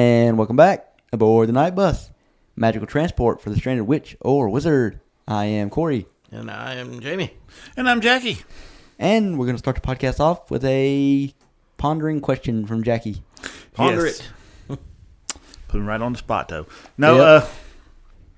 And welcome back aboard the Knight Bus, magical transport for the stranded witch or wizard. I am Corey. And I am Jamie. And I'm Jackie. And we're going to start the podcast off with a pondering question from Jackie. Ponder Yes. it. Put him right on the spot, though. No, Yep.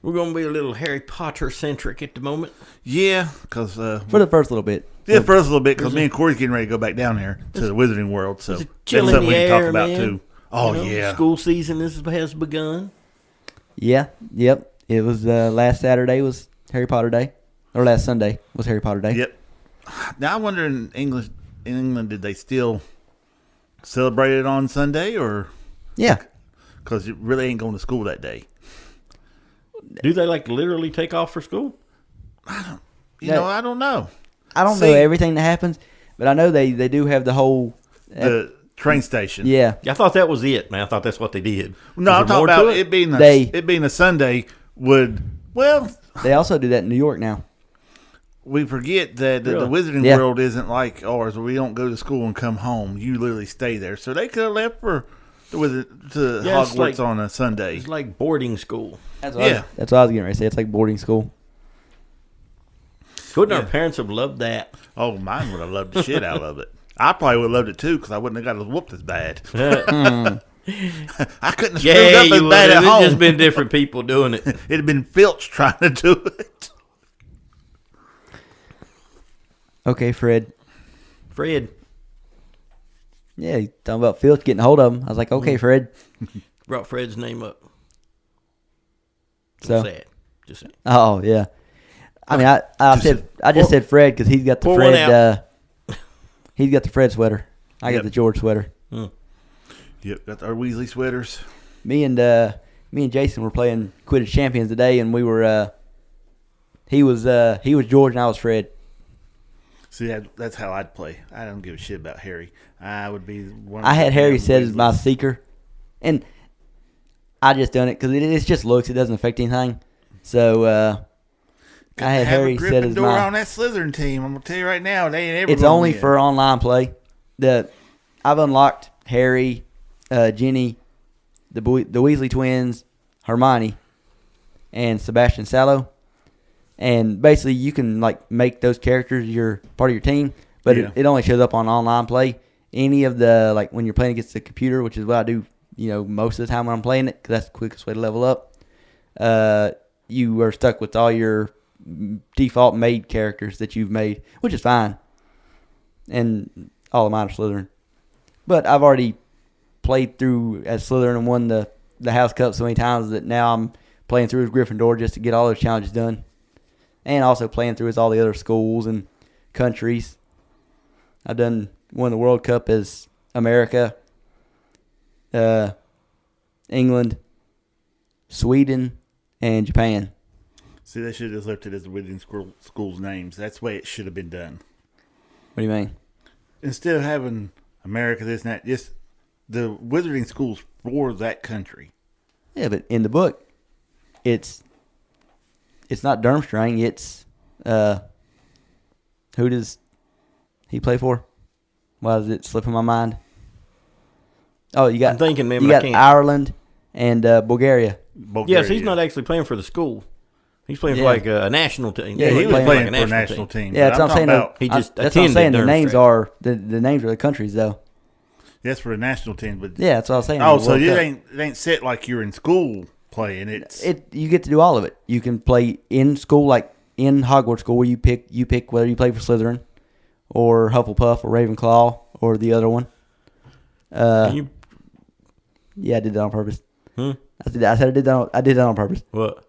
We're going to be a little Harry Potter-centric at the moment. Yeah, because... For the first little bit. yeah, first a little bit, because me and Corey's getting ready to go back down there to the Wizarding World, so It's that's chill in something the we can air, talk about, man. too. Oh, You know, yeah. School season has begun. Yeah, yep. It was last Saturday was Harry Potter Day. Or last Sunday was Harry Potter Day. Yep. Now, I wonder in England, did they still celebrate it on Sunday, or... Yeah. Because you really ain't going to school that day. Do they literally take off for school? You know, I don't know. I don't know everything that happens, but I know they do have the whole... The train station. yeah. I thought that was it, man. I thought that's what they did. No, I'm Is there talking more to about it being it being a Sunday would... Well... They also do that in New York now. We forget that the Really? Wizarding Yeah. World isn't like ours, where we don't go to school and come home. You literally stay there. So they could have left for to Yeah, it's Hogwarts like- on a Sunday. It's like boarding school. That's what that's what I was getting ready to say. It's like boarding school. Wouldn't our parents have loved that? Oh, mine would have loved the shit out of it. I probably would have loved it too, because I wouldn't have got whooped as bad. I couldn't have screwed Yeah, up as you would bad have. at It's home. just been different people doing it. It'd have been Filch trying to do it. Okay, Fred. Fred. Yeah, he's talking about Filch getting a hold of him. I was like, okay, Fred. Brought Fred's name up. So, Sad. Just saying. oh yeah. I mean, I just said Fred because he's got the Pour one Fred. He's got the Fred sweater. I got Yep. the George sweater. Yep, got our Weasley sweaters. Me and Jason were playing Quidditch Champions today, and we were. He was George and I was Fred. See, that's how I'd play. I don't give a shit about Harry. I would be one. I had Harry set as Weasleys. my seeker, and I just done it because it's just looks. It doesn't affect anything. So I had Harry set as Gryffindor my. on that Slytherin team. I'm gonna tell you right now, they ain't ever. It's gonna only win. for online play. I've unlocked Harry, Ginny, the Weasley twins, Hermione, and Sebastian Sallow. And basically, you can make those characters your part of your team, but Yeah. it only shows up on online play. Any of the when you're playing against the computer, which is what I do, most of the time when I'm playing it, because that's the quickest way to level up. You are stuck with all your default made characters that you've made, which is fine. And all of mine are Slytherin. But I've already played through as Slytherin and won the House Cup so many times that now I'm playing through as Gryffindor just to get all those challenges done. And also playing through as all the other schools and countries. I've won the World Cup as America, England, Sweden, and Japan. See, they should have left it as the Wizarding School's names. That's the way it should have been done. What do you mean? Instead of having America, this and that, just the Wizarding School's for that country. Yeah, but in the book, it's not Durmstrang. It's who does he play for? Why is it slipping my mind? Oh, you got I'm thinking, man, you but I got can't. Ireland and Bulgaria. Bulgaria. Yes, he's not actually playing for the school. He's playing Yeah. for a national team. Yeah, he was playing playing like for a national team. Yeah, but that's what I'm saying. talking about- He just That's what I'm attended saying. The names Durmstrang. are the names are the countries though. That's for the national team, but Yeah, that's what I was saying. oh, The so World it Cup. ain't set like you're in school playing. It's You get to do all of it. You can play in school, like in Hogwarts school, where you pick whether you play for Slytherin or Hufflepuff or Ravenclaw or the other one. Can you, Yeah, I did that on purpose. Hmm? I said I did that on purpose. what?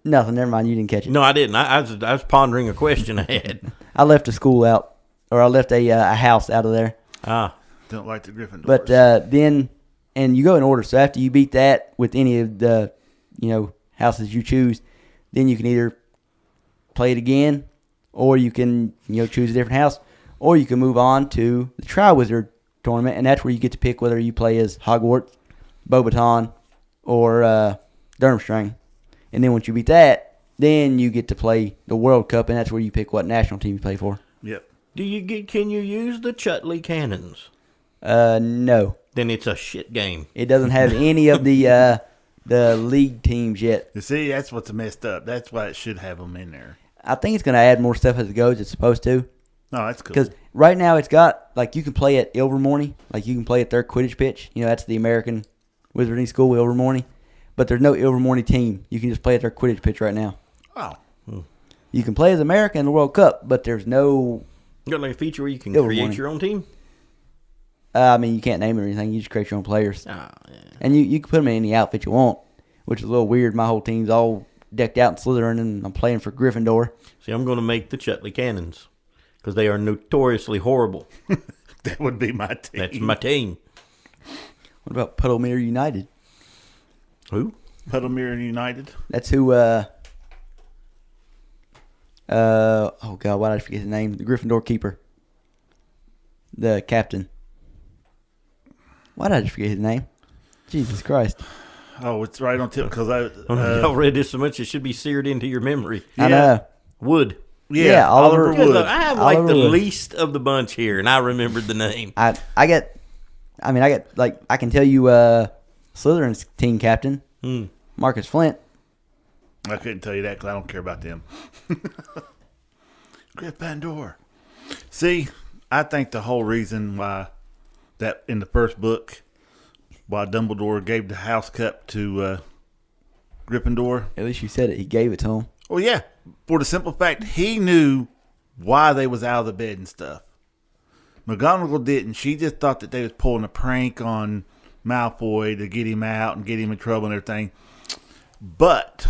Nothing. Never mind. You didn't catch it. No, I didn't. I was pondering a question I had. I left a school out, or I left a house out of there. don't like the Gryffindors. But then, and you go in order. So after you beat that with any of the, houses you choose, then you can either play it again, or you can choose a different house, or you can move on to the Triwizard Tournament, and that's where you get to pick whether you play as Hogwarts, Beauxbaton, or Durmstrang. And then once you beat that, then you get to play the World Cup, and that's where you pick what national team you play for. Yep. Can you use the Chutley cannons? No. then it's a shit game. It doesn't have any of the league teams yet. You see, that's what's messed up. That's why it should have them in there. I think it's going to add more stuff as it goes. It's supposed to. No, that's cool. Because right now it's got, like, you can play at Ilvermorny. Like, you can play at their Quidditch pitch. You know, that's the American Wizarding School, Ilvermorny. But there's no Ilvermorny team. You can just play at their Quidditch pitch right now. Oh. You can play as America in the World Cup, but there's no... You got like a feature where you can Ilvermorny. create your own team? I mean, you can't name it or anything. You just create your own players. Oh, yeah. And you can put them in any outfit you want, which is a little weird. My whole team's all decked out in Slytherin, and I'm playing for Gryffindor. See, I'm going to make the Chutley Cannons because they are notoriously horrible. That would be my team. That's my team. What about Puddlemere United? Who? Puddlemere United. That's who, oh, God, why did I forget his name? The Gryffindor keeper. The captain. Why did I just forget his name? Jesus Christ. Oh, it's right on tip because y'all read this so much it should be seared into your memory. I know. Wood. Yeah, Oliver Good Wood. luck. I have Oliver like the Wood. least of the bunch here, and I remembered the name. I can tell you Slytherin's team captain, Marcus Flint. I couldn't tell you that because I don't care about them. Gryffindor. See, I think the whole reason why that in the first book, why Dumbledore gave the House Cup to Gryffindor. At least you said it. He gave it to him. Well, yeah, for the simple fact he knew why they was out of the bed and stuff. McGonagall didn't. She just thought that they was pulling a prank on Malfoy to get him out and get him in trouble and everything. But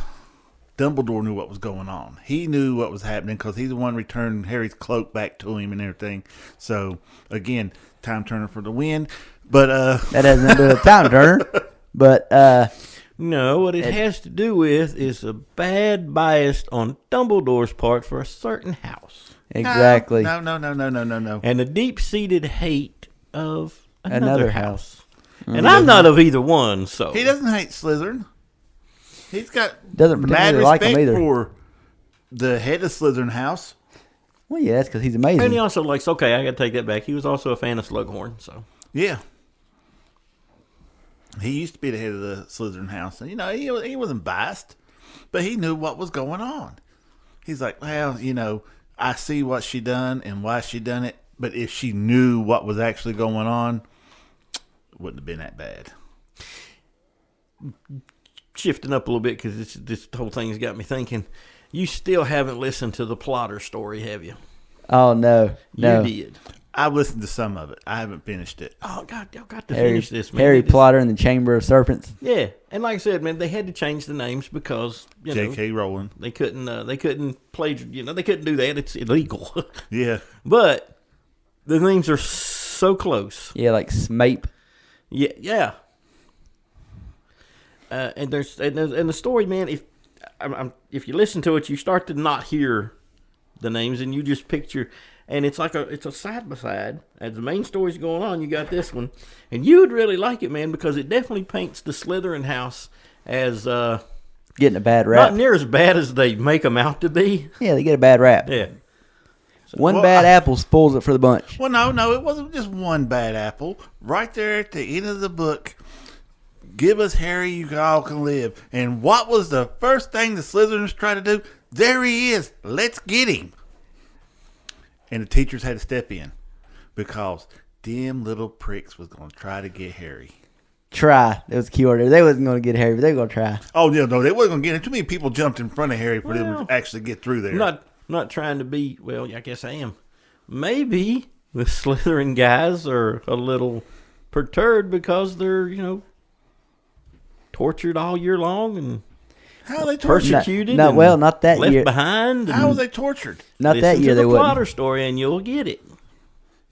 Dumbledore knew what was going on. He knew what was happening because he's the one returning Harry's cloak back to him and everything. So, again, time turner for the win. But that has nothing to do with time turner. But no, what it has to do with is a bad bias on Dumbledore's part for a certain house. Exactly. No. And a deep-seated hate of Another house. And I'm not of either one, so. he doesn't hate Slytherin. He's got Doesn't mad particularly like respect him either. for the head of Slytherin house. Well, yeah, that's because he's amazing. And he also likes, okay, I got to take that back. He was also a fan of Slughorn, so. Yeah. He used to be the head of the Slytherin house. And, you know, he wasn't biased, but he knew what was going on. He's like, well, you know, I see what she done and why she done it, but if she knew what was actually going on, it wouldn't have been that bad. Shifting up a little bit because this whole thing's got me thinking. You still haven't listened to the Plotter story, have you? Oh, no. You did. I've listened to some of it. I haven't finished it. Oh, God, y'all got to finish this, man. Harry Potter and the Chamber of Serpents. Yeah, and like I said, man, they had to change the names because you know J.K. Rowling. they couldn't play. You know, they couldn't do that. It's illegal. Yeah. But the names are so close. Yeah, like Smape. Yeah. And there's the story, man. If you listen to it, you start to not hear the names, and you just picture. And it's like it's a side by side as the main story's going on. You got this one, and you would really like it, man, because it definitely paints the Slytherin house as Getting a bad rap. not near as bad as they make them out to be. Yeah, they get a bad rap. Yeah, One bad apple spoils it for the bunch. Well, no, it wasn't just one bad apple. Right there at the end of the book, give us Harry, you all can live. And what was the first thing the Slytherins tried to do? There he is. Let's get him. And the teachers had to step in because them little pricks was going to try to get Harry. Try. That was the key word there. They wasn't going to get Harry, but they were going to try. Oh, yeah, no, they wasn't going to get him. Too many people jumped in front of Harry for them to actually get through there. I'm not trying to be. Well, I guess I am. Maybe the Slytherin guys are a little perturbed because they're tortured all year long and How are they tortured? persecuted. No, and well, not that left year. behind. How was they tortured? Not that year they the wouldn't. Plotter story, and you'll get it.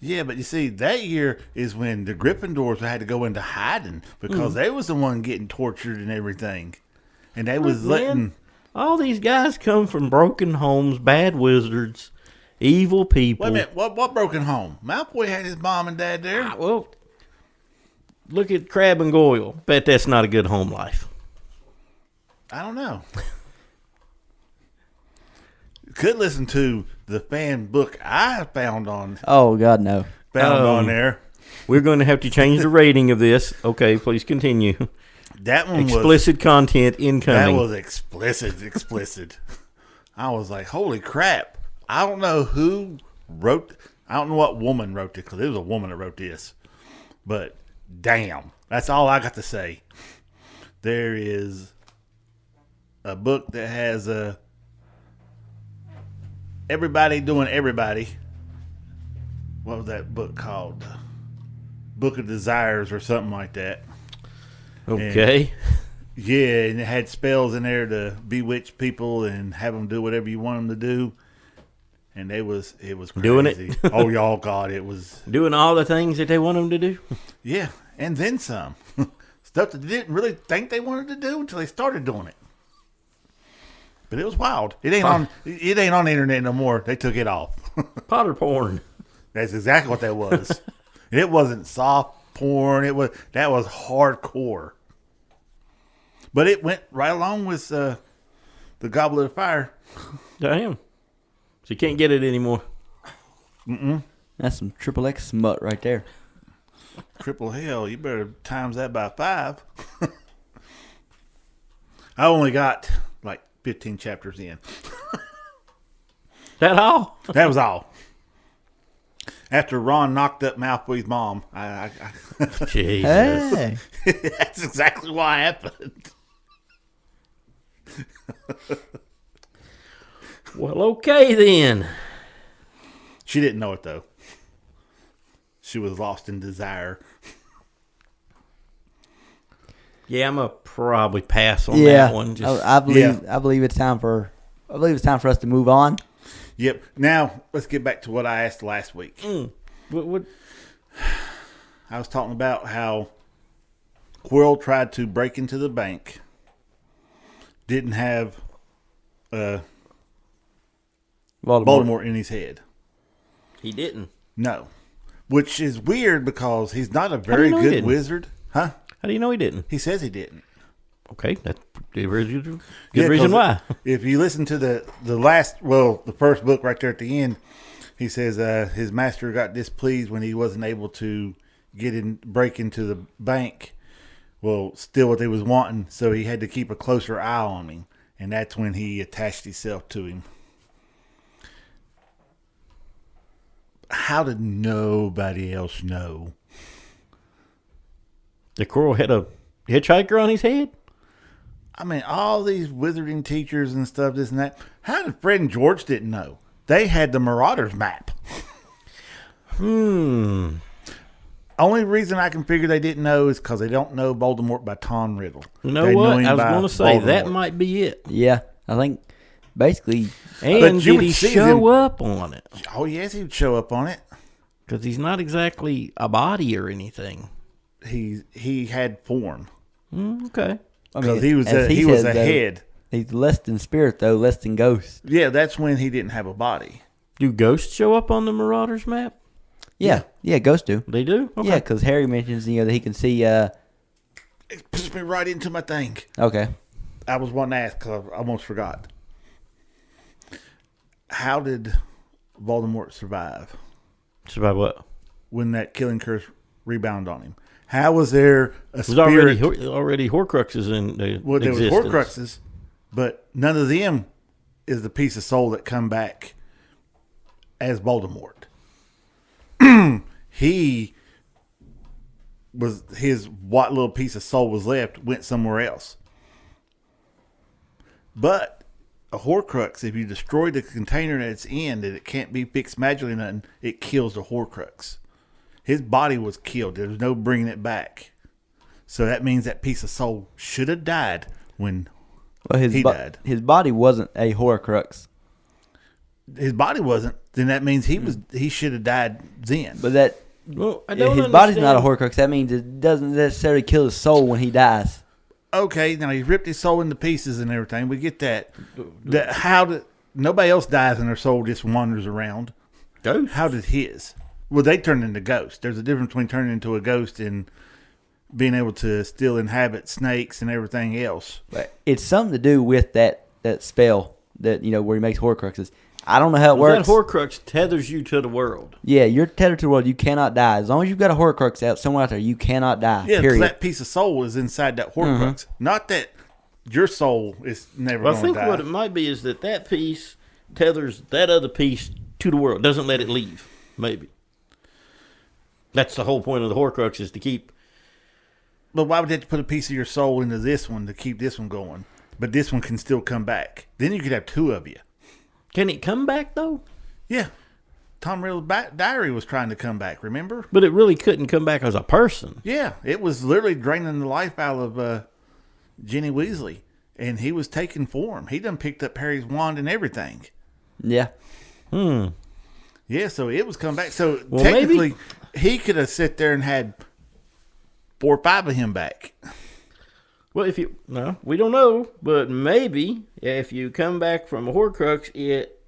Yeah, but you see, that year is when the Gryffindors had to go into hiding because they was the one getting tortured and everything. And they was Man, letting... all these guys come from broken homes, bad wizards, evil people. Wait a minute, what broken home? Malfoy had his mom and dad there. Well, look at Crabbe and Goyle. Bet that's not a good home life. I don't know. Could listen to the fan book I found on Oh, God, no. on there. We're going to have to change the rating of this. Okay, please continue. That one explicit content incoming. That was explicit. I was like, holy crap. I don't know who wrote, I don't know what woman wrote it, because it was a woman that wrote this. But damn, that's all I got to say. There is a book that has everybody doing everybody. What was that book called? Book of Desires or something like that. Okay. And, yeah, and it had spells in there to bewitch people and have them do whatever you want them to do. And it was crazy. Doing it? Oh, y'all, God, it was. Doing all the things that they want them to do? Yeah, and then some. Stuff that they didn't really think they wanted to do until they started doing it. But it was wild. It ain't on the internet no more. They took it off. Potter porn. That's exactly what that was. It wasn't soft porn. That was hardcore. But it went right along with the Goblet of Fire. Damn. So you can't get it anymore. Mm-mm. That's some triple X smut right there. Triple hell. You better times that by 5. I only got like 15 chapters in. That all? That was all. After Ron knocked up Malfoy's mom, Jesus. Hey. That's exactly what happened. Well, okay then. She didn't know it though. She was lost in desire. Yeah, I'm gonna probably pass on that one. I believe it's time for us to move on. Yep. Now let's get back to what I asked last week. What? I was talking about how Quirrell tried to break into the bank. Didn't have Voldemort in his head. He didn't. No. Which is weird because he's not a very good wizard. Huh? How do you know he didn't? He says he didn't. Okay, that's good reason why. If you listen to the first book right there at the end, he says his master got displeased when he wasn't able to break into the bank. Well, steal what they was wanting, so he had to keep a closer eye on him, and that's when he attached himself to him. How did nobody else know? The Quirrell had a hitchhiker on his head? I mean, all these wizarding teachers and stuff, this and that. How did Fred and George didn't know? They had the Marauders map. Only reason I can figure they didn't know is because they don't know Voldemort by Tom Riddle. You know what? I was going to say, that might be it. Yeah, I think basically. And did he show up on it? Oh, yes, he would show up on it. Because he's not exactly a body or anything. He had form. Okay. Because he was a head. He's less than spirit, though, less than ghost. Yeah, that's when he didn't have a body. Do ghosts show up on the Marauders map? Yeah, ghosts do. They do? Okay. Yeah, because Harry mentions that he can see. It puts me right into my thing. Okay. I was wanting to ask because I almost forgot. How did Voldemort survive? Survive what? When that killing curse rebounded on him. How was there a spirit? Already Horcruxes in the Well, there existence. was Horcruxes, but none of them is the piece of soul that come back as Voldemort. What little piece of soul was left went somewhere else. But a Horcrux, if you destroy the container that it's in, that it can't be fixed magically or nothing, it kills the Horcrux. His body was killed. There was no bringing it back. So that means that piece of soul should have died when he died. His body wasn't a Horcrux. His body wasn't. Then that means he should have died then. But his body's not a Horcrux. That means it doesn't necessarily kill his soul when he dies. Okay, now he ripped his soul into pieces and everything. We get that. Nobody else dies and their soul just wanders around. Ghost? How did his? Well, they turned into ghosts. There's a difference between turning into a ghost and being able to still inhabit snakes and everything else. But it's something to do with that spell that where he makes Horcruxes. I don't know how it works. That Horcrux tethers you to the world. Yeah, you're tethered to the world. You cannot die. As long as you've got a Horcrux out somewhere out there, you cannot die. Yeah, because period. that piece of soul is inside that Horcrux. Not that your soul is never Well, going I to think die. what it might be is that piece tethers that other piece to the world. Doesn't let it leave. Maybe. That's the whole point of the Horcrux, is to keep. But why would they have to put a piece of your soul into this one to keep this one going? But this one can still come back. Then you could have two of you. Can it come back though? Yeah. Tom Riddle's diary was trying to come back, remember? But it really couldn't come back as a person. Yeah. It was literally draining the life out of Ginny Weasley. And he was taking form. He done picked up Harry's wand and everything. Yeah. Yeah, so it was coming back. So Well, technically, he could have sit there and had 4 or 5 of him back. Well, we don't know, but maybe if you come back from a Horcrux, it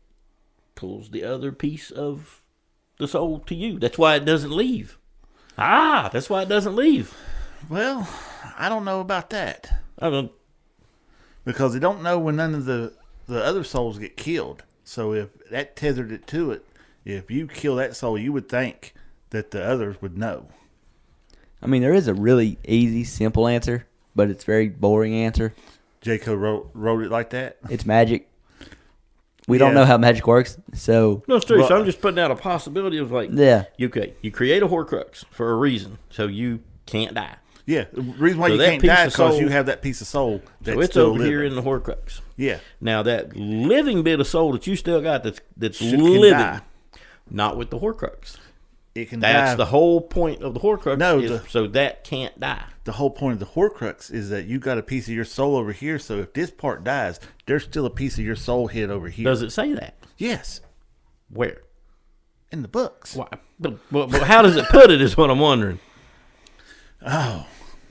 pulls the other piece of the soul to you. That's why it doesn't leave. That's why it doesn't leave. Well, I don't know about that. I mean, Because they don't know when none of the other souls get killed. So if that tethered it to it, if you kill that soul, you would think that the others would know. I mean, there is a really easy, simple answer, but it's a very boring answer. Jaco wrote it like that? It's magic. We don't Yeah. know how magic works, so no, it's true. Well- So I'm just putting out a possibility of like, yeah. you create a Horcrux for a reason, so you can't die. Yeah, the reason why So you that can't piece die of is because soul- you have that piece of soul that's So it's still over living. here in the Horcrux. Yeah. Now that living bit of soul that you still got that's Can living, die. not with the Horcrux. It can That's die. the whole point of the Horcrux. No, So that can't die. The whole point of the Horcrux is that you got a piece of your soul over here, so if this part dies, there's still a piece of your soul hid over here. Does it say that? Yes, Where? in the books. Why? But how does it put it is what I'm wondering. Oh,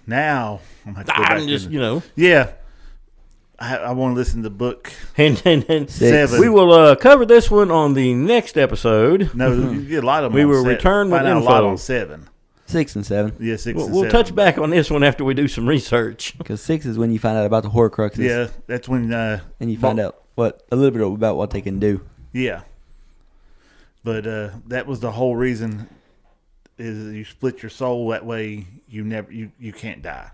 now I'm going to go back I'm just, in. Yeah, I want to listen to the book. and 7. we will cover this one on the next episode. No, you get a lot of them. We on will 7. return with Find out a lot info. on 7. 6 and 7. Yeah, 6 and We'll 7. touch back on this one after we do some research. Because 6 is when you find out about the Horcruxes. Yeah, that's when. And you find out a little bit about what they can do. Yeah, but that was the whole reason. Is you split your soul that way you can't die.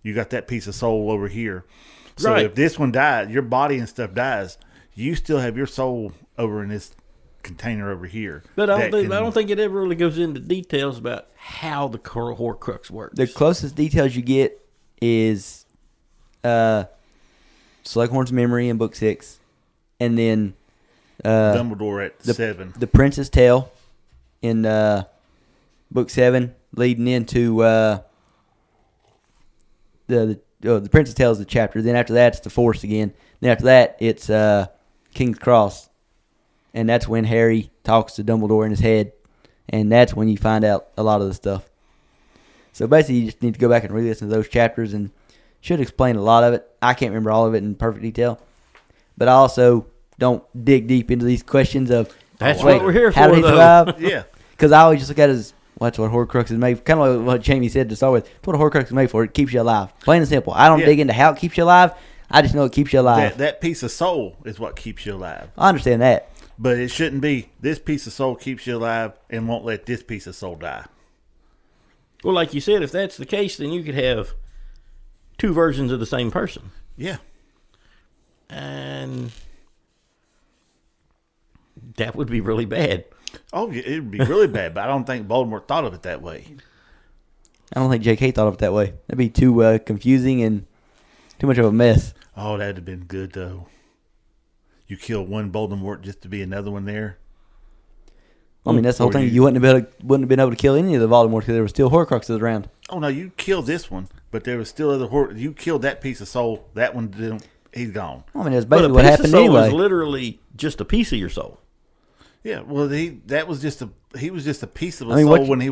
You got that piece of soul over here. So Right. if this one died, your body and stuff dies, you still have your soul over in this container over here. But I that don't think it ever really goes into details about how the Horcrux works. The closest details you get is Slughorn's memory in book 6, and then Dumbledore at 7. the Prince's Tale in book 7, leading into the Prince's Tale is the chapter. Then after that, it's the Force again. Then after that, it's King's Cross, and that's when Harry talks to Dumbledore in his head, and that's when you find out a lot of the stuff. So basically, you just need to go back and re-listen to those chapters, and should explain a lot of it. I can't remember all of it in perfect detail, but I also don't dig deep into these questions of That's what we're here how for, did he though. survive? Yeah. Because I always just look at it as, well, that's what Horcrux is made for. Kind of like what Jamie said to start with. That's what a Horcrux is made for. It keeps you alive. Plain and simple. I don't Yeah. dig into how it keeps you alive. I just know it keeps you alive. That piece of soul is what keeps you alive. I understand that. But it shouldn't be this piece of soul keeps you alive and won't let this piece of soul die. Well, like you said, if that's the case, then you could have two versions of the same person. Yeah. And that would be really bad. Oh, it would be really bad, but I don't think Voldemort thought of it that way. I don't think J.K. thought of it that way. That'd be too confusing and too much of a mess. Oh, that'd have been good, though. You kill one Voldemort just to be another one there. I mean, that's the whole Or thing. you- You wouldn't have been able to kill any of the Voldemort because there were still Horcruxes around. Oh, no, you killed this one, but there was still other you killed that piece of soul. That one didn't. He's gone. I mean, that's But a basically what piece of happened soul anyway. is literally just a piece of your soul. Yeah, well, he was just a piece of a I mean, soul what- when he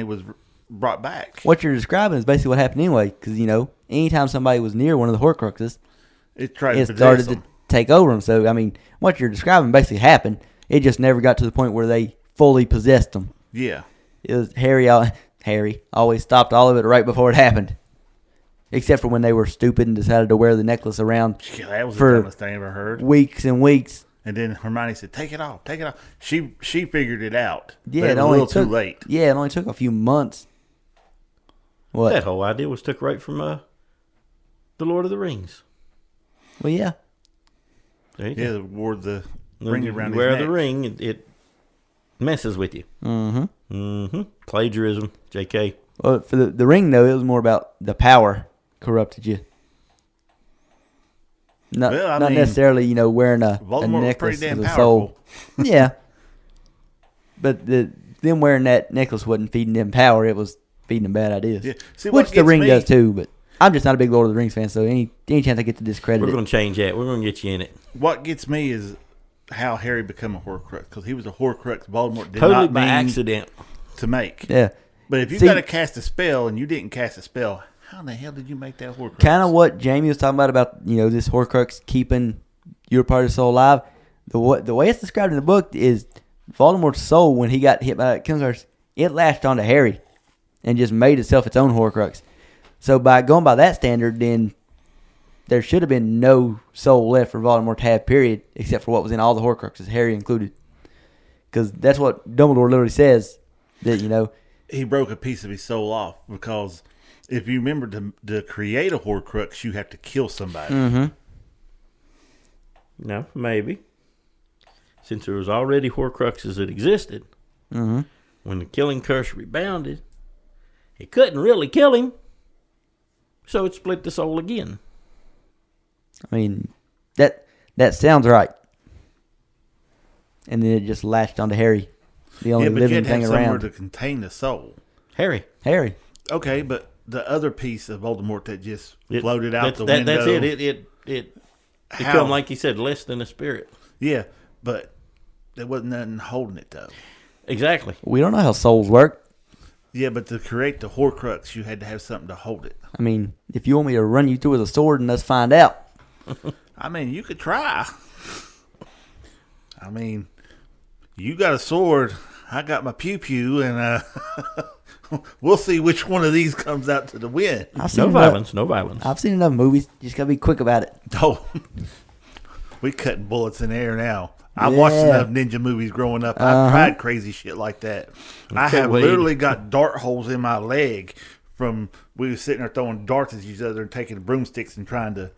was brought back. What you're describing is basically what happened anyway. Because, anytime somebody was near one of the Horcruxes, It tried it to started possess to them. take over them. So, I mean, what you're describing basically happened. It just never got to the point where they fully possessed them. Yeah, It was Harry always stopped all of it right before it happened. Except for when they were stupid and decided to wear the necklace around yeah, that was For- the dumbest thing I ever heard. weeks and weeks And then Hermione said, "Take it off, take it off." She figured it out. Yeah, but it it was a only little took, too late. Yeah, it only took a few months. What? That whole idea was took right from the Lord of the Rings. Well, yeah. There you Yeah, go. wore the ring around his wear neck. the ring, it messes with you. Plagiarism, JK. Well, for the ring, though, it was more about the power corrupted you. Not, Well, I not mean, necessarily, wearing a Voldemort was necklace pretty damn with a powerful. soul. Yeah. But them wearing that necklace wasn't feeding them power. It was feeding them bad ideas. Yeah. See, what Which the gets ring me- does, too. But I'm just not a big Lord of the Rings fan, so any chance I get to discredit We're it. going to change that. We're going to get you in it. What gets me is how Harry became a Horcrux, because he was a Horcrux Voldemort did Totally not by mean accident. to make. Yeah. But if you See- got to cast a spell and you didn't cast a spell, how in the hell did you make that Horcrux? Kind of what Jamie was talking about, this Horcrux keeping your part of the soul alive. The way it's described in the book is Voldemort's soul, when he got hit by that King's, it latched onto Harry and just made itself its own Horcrux. So by going by that standard, then there should have been no soul left for Voldemort to have, period, except for what was in all the Horcruxes, Harry included. Because that's what Dumbledore literally says, that, He broke a piece of his soul off, because if you remember to create a Horcrux, you have to kill somebody. Mm-hmm. No, maybe. Since there was already Horcruxes that existed, Mm-hmm. when the killing curse rebounded, it couldn't really kill him, so it split the soul again. I mean, that sounds right. And then it just latched onto Harry, the only Yeah, but you living had to have thing somewhere around. to contain the soul. Harry. Harry. Okay, but the other piece of Voldemort that just It- floated out that's- the that- window. That's it. It How? become, like he said, less than a spirit. Yeah, but there wasn't nothing holding it, though. Exactly. We don't know how souls work. Yeah, but to create the Horcrux, you had to have something to hold it. I mean, if you want me to run you through with a sword and let's find out. I mean, you could try. I mean, you got a sword. I got my pew-pew, and we'll see which one of these comes out to the win. I've No enough- violence. No violence. I've seen enough movies. You just got to be quick about it. Oh, we cutting bullets in the air now. I watched Yeah. enough ninja movies growing up. I've tried crazy shit like that. I Okay, have Wade. literally got dart holes in my leg from we were sitting there throwing darts at each other and taking broomsticks and trying to.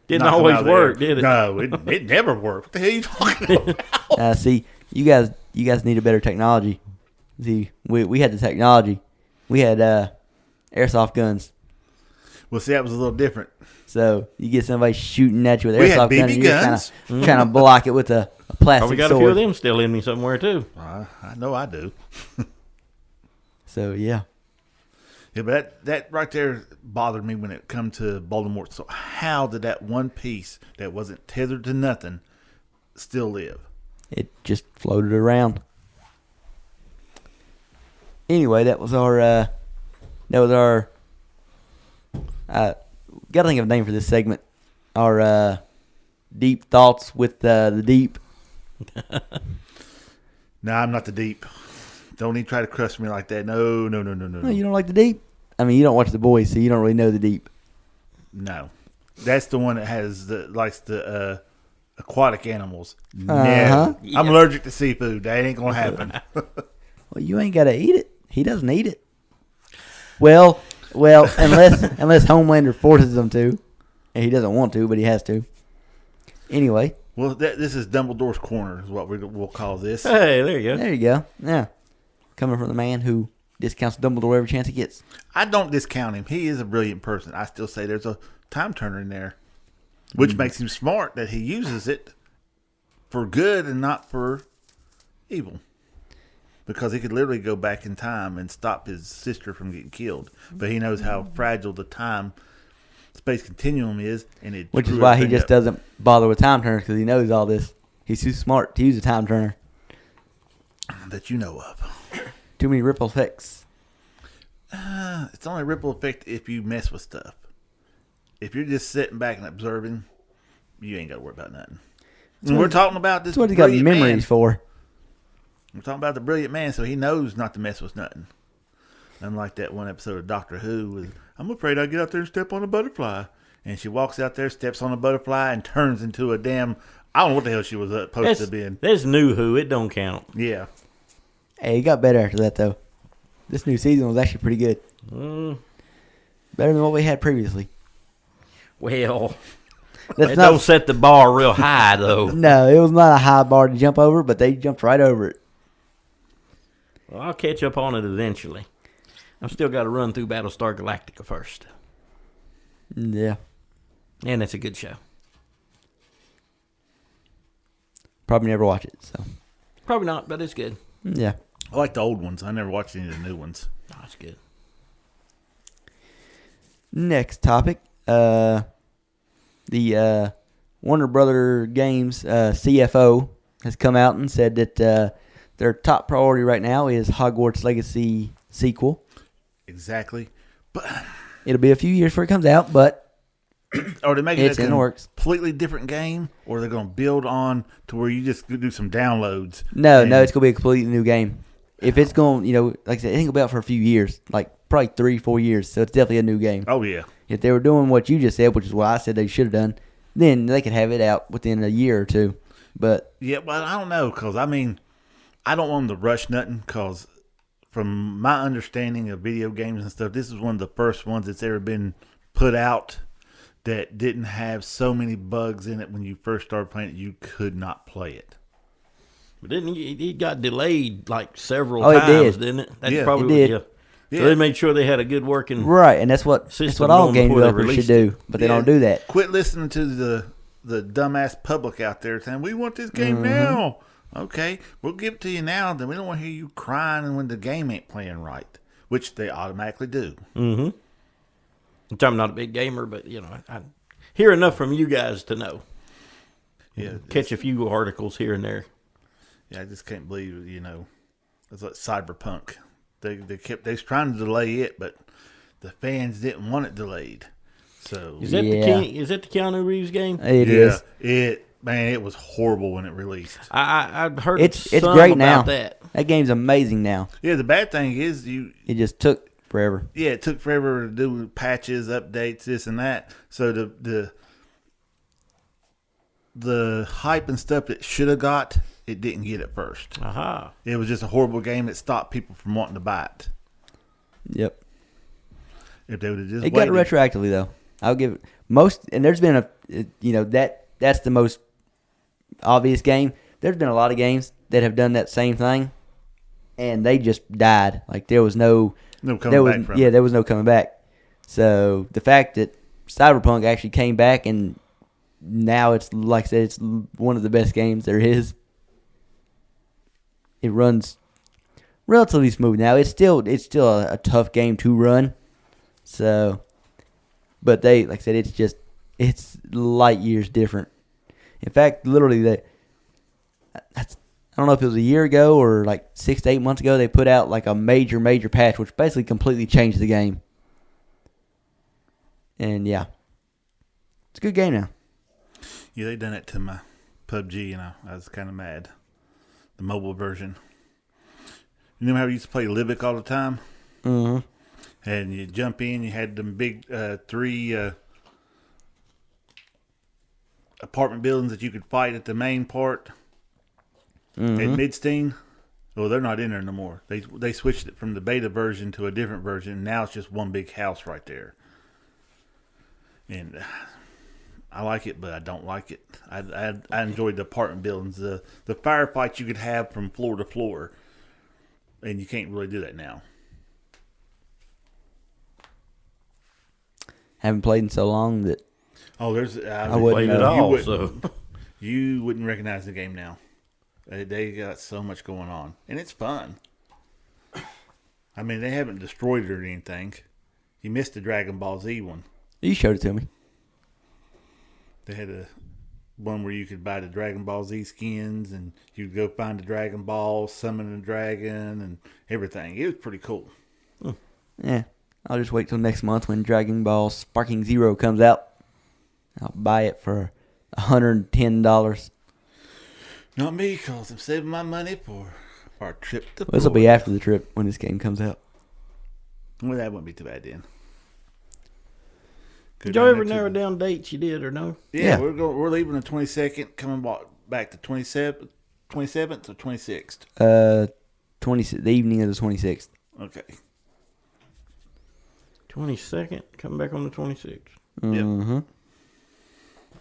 Didn't knock 'em always out of the work, air. did it? No, it never worked. What the hell are you talking about? See, you guys need a better technology. See, we had the technology. We had airsoft guns. Well, see, that was a little different. So you get somebody shooting at you with We had airsoft gun, BB and you're guns. trying to block it with a plastic Probably got sword. a few of them still in me somewhere, too. I know I do. So yeah, Yeah, but that right there bothered me when it come to Voldemort. So how did that one piece that wasn't tethered to nothing still live? it just floated around. Anyway, that was our gotta think of a name for this segment. Our deep thoughts with the deep. No, I'm not the deep. Don't even try to crush me like that. No. Oh, you don't like the deep? I mean, you don't watch The Boys, so you don't really know the deep. No. That's the one that has likes the aquatic animals. Uh-huh. No. I'm allergic to seafood. That ain't gonna happen. Well, you ain't gotta eat it. He doesn't eat it. Well, unless Homelander forces him to, and he doesn't want to, but he has to. Anyway, Well, this is Dumbledore's Corner is what we'll call this. Hey, there you go. there you go. Yeah, coming from the man who discounts Dumbledore every chance he gets. I don't discount him. He is a brilliant person. I still say there's a time turner in there, which makes him smart that he uses it for good and not for evil. Because he could literally go back in time and stop his sister from getting killed. But he knows how fragile the time space continuum is, and it Which is screwed why he everything just up. doesn't bother with time turners, because he knows all this. He's too smart to use a time turner. that you know of. Too many ripple effects. It's only a ripple effect if you mess with stuff. If you're just sitting back and observing, you ain't got to worry about nothing. And we're talking about this. That's what he's got brilliant memories man. for. We're talking about the brilliant man, so he knows not to mess with nothing. Unlike that one episode of Doctor Who, with, I'm afraid I'll get out there and step on a butterfly. And she walks out there, steps on a butterfly, and turns into a damn I don't know what the hell she was supposed to be. That's new Who. It don't count. Yeah. Hey, it got better after that, though. This new season was actually pretty good. Better than what we had previously. Well, That's don't set the bar real high, though. No, it was not a high bar to jump over, but they jumped right over it. Well, I'll catch up on it eventually. I've still got to run through Battlestar Galactica first. Yeah. And it's a good show. Probably never watch it, so. Probably not, but it's good. Yeah. I like the old ones. I never watched any of the new ones. Oh, it's good. Next topic. The Warner Brother Games CFO has come out and said that their top priority right now is Hogwarts Legacy sequel. Exactly. But it'll be a few years before it comes out, but are they making it in the works. Completely different game, or are they going to build on to where you just do some downloads? No, it's going to be a completely new game. If it's going, like I said, I think it'll be out for a few years, like probably 3-4 years, so it's definitely a new game. Oh, yeah. If they were doing what you just said, which is what I said they should have done, then they could have it out within a year or two. But yeah, but I don't know, because, I mean, I don't want them to rush nothing, because from my understanding of video games and stuff, this is one of the first ones that's ever been put out that didn't have so many bugs in it when you first started playing it, you could not play it. But didn't he got delayed like several it times, did. didn't it? That's Yeah, probably it did. So they made sure they had a good working right, and that's what all game developers should do, but they don't do that. Quit listening to the dumbass public out there saying, we want this game now. Okay, we'll give it to you now, then we don't want to hear you crying when the game ain't playing right, which they automatically do. Mm-hmm. Which I'm not a big gamer, but, I hear enough from you guys to know. Yeah, Catch a few articles here and there. Yeah, I just can't believe, it's like Cyberpunk. They was trying to delay it, but the fans didn't want it delayed. So is that the Keanu Reeves game? It is. It was horrible when it released. I've heard it's great about now. That game's amazing now. Yeah, the bad thing is it just took forever. Yeah, it took forever to do patches, updates, this and that. So the hype and stuff that should have got, it didn't get at first. Aha. It was just a horrible game that stopped people from wanting to buy it. Yep. If they would have just it got it retroactively though. I'll give it most, and there's been that's the most obvious game. There's been a lot of games that have done that same thing, and they just died. Like there was no coming back from it. Yeah, there was no coming back. So the fact that Cyberpunk actually came back and now it's, like I said, it's one of the best games there is. It runs relatively smooth now. It's still a tough game to run. So, but like I said, it's light years different. In fact, literally I don't know if it was a year ago or like 6 to 8 months ago, they put out like a major patch, which basically completely changed the game. And yeah, it's a good game now. Yeah, they done it to my PUBG, and I was kind of mad. The mobile version. You know how we used to play Libic all the time? Mm-hmm. And you jump in, you had them big 3 apartment buildings that you could fight at the main part. Mm-hmm. At Midstein. Well, they're not in there no more. They switched it from the beta version to a different version. Now it's just one big house right there. And I like it, but I don't like it. I enjoyed the apartment buildings. The firefights you could have from floor to floor. And you can't really do that now. Haven't played in so long that Oh, I wouldn't at all. You wouldn't recognize the game now. They got so much going on, and it's fun. I mean, they haven't destroyed it or anything. You missed the Dragon Ball Z one. you showed it to me. They had a one where you could buy the Dragon Ball Z skins, and you'd go find the Dragon Ball, summon the dragon, and everything. It was pretty cool. Yeah, I'll just wait till next month when Dragon Ball Sparking Zero comes out. I'll buy it for $110. Not me, because I'm saving my money for our trip to This will be after the trip when this game comes out. Well, that wouldn't be too bad then. Did y'all ever narrow down dates you did or no? Yeah. We're leaving the 22nd, coming back to 27th or 26th. The evening of the 26th. Okay. 22nd, coming back on the 26th. Mm-hmm.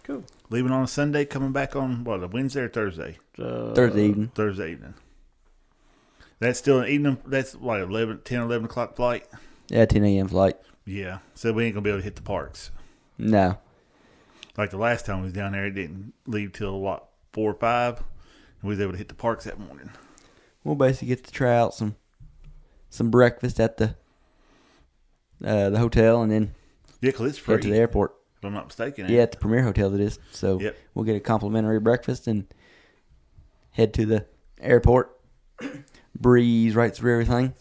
Cool. Leaving on a Sunday, coming back on what, a Wednesday or Thursday? Thursday evening. Thursday evening. That's still an evening. That's like 10 or 11 o'clock flight. Yeah, 10 a.m. flight. Yeah, so we ain't gonna be able to hit the parks. No. Like the last time we was down there, it didn't leave till 4 or 5, and we was able to hit the parks that morning. We'll basically get to try out some breakfast at the hotel, and then because it's free head to the airport. If I'm not mistaken. Yeah, at the Premier Hotel it is. So we'll get a complimentary breakfast and head to the airport. Breeze right through everything.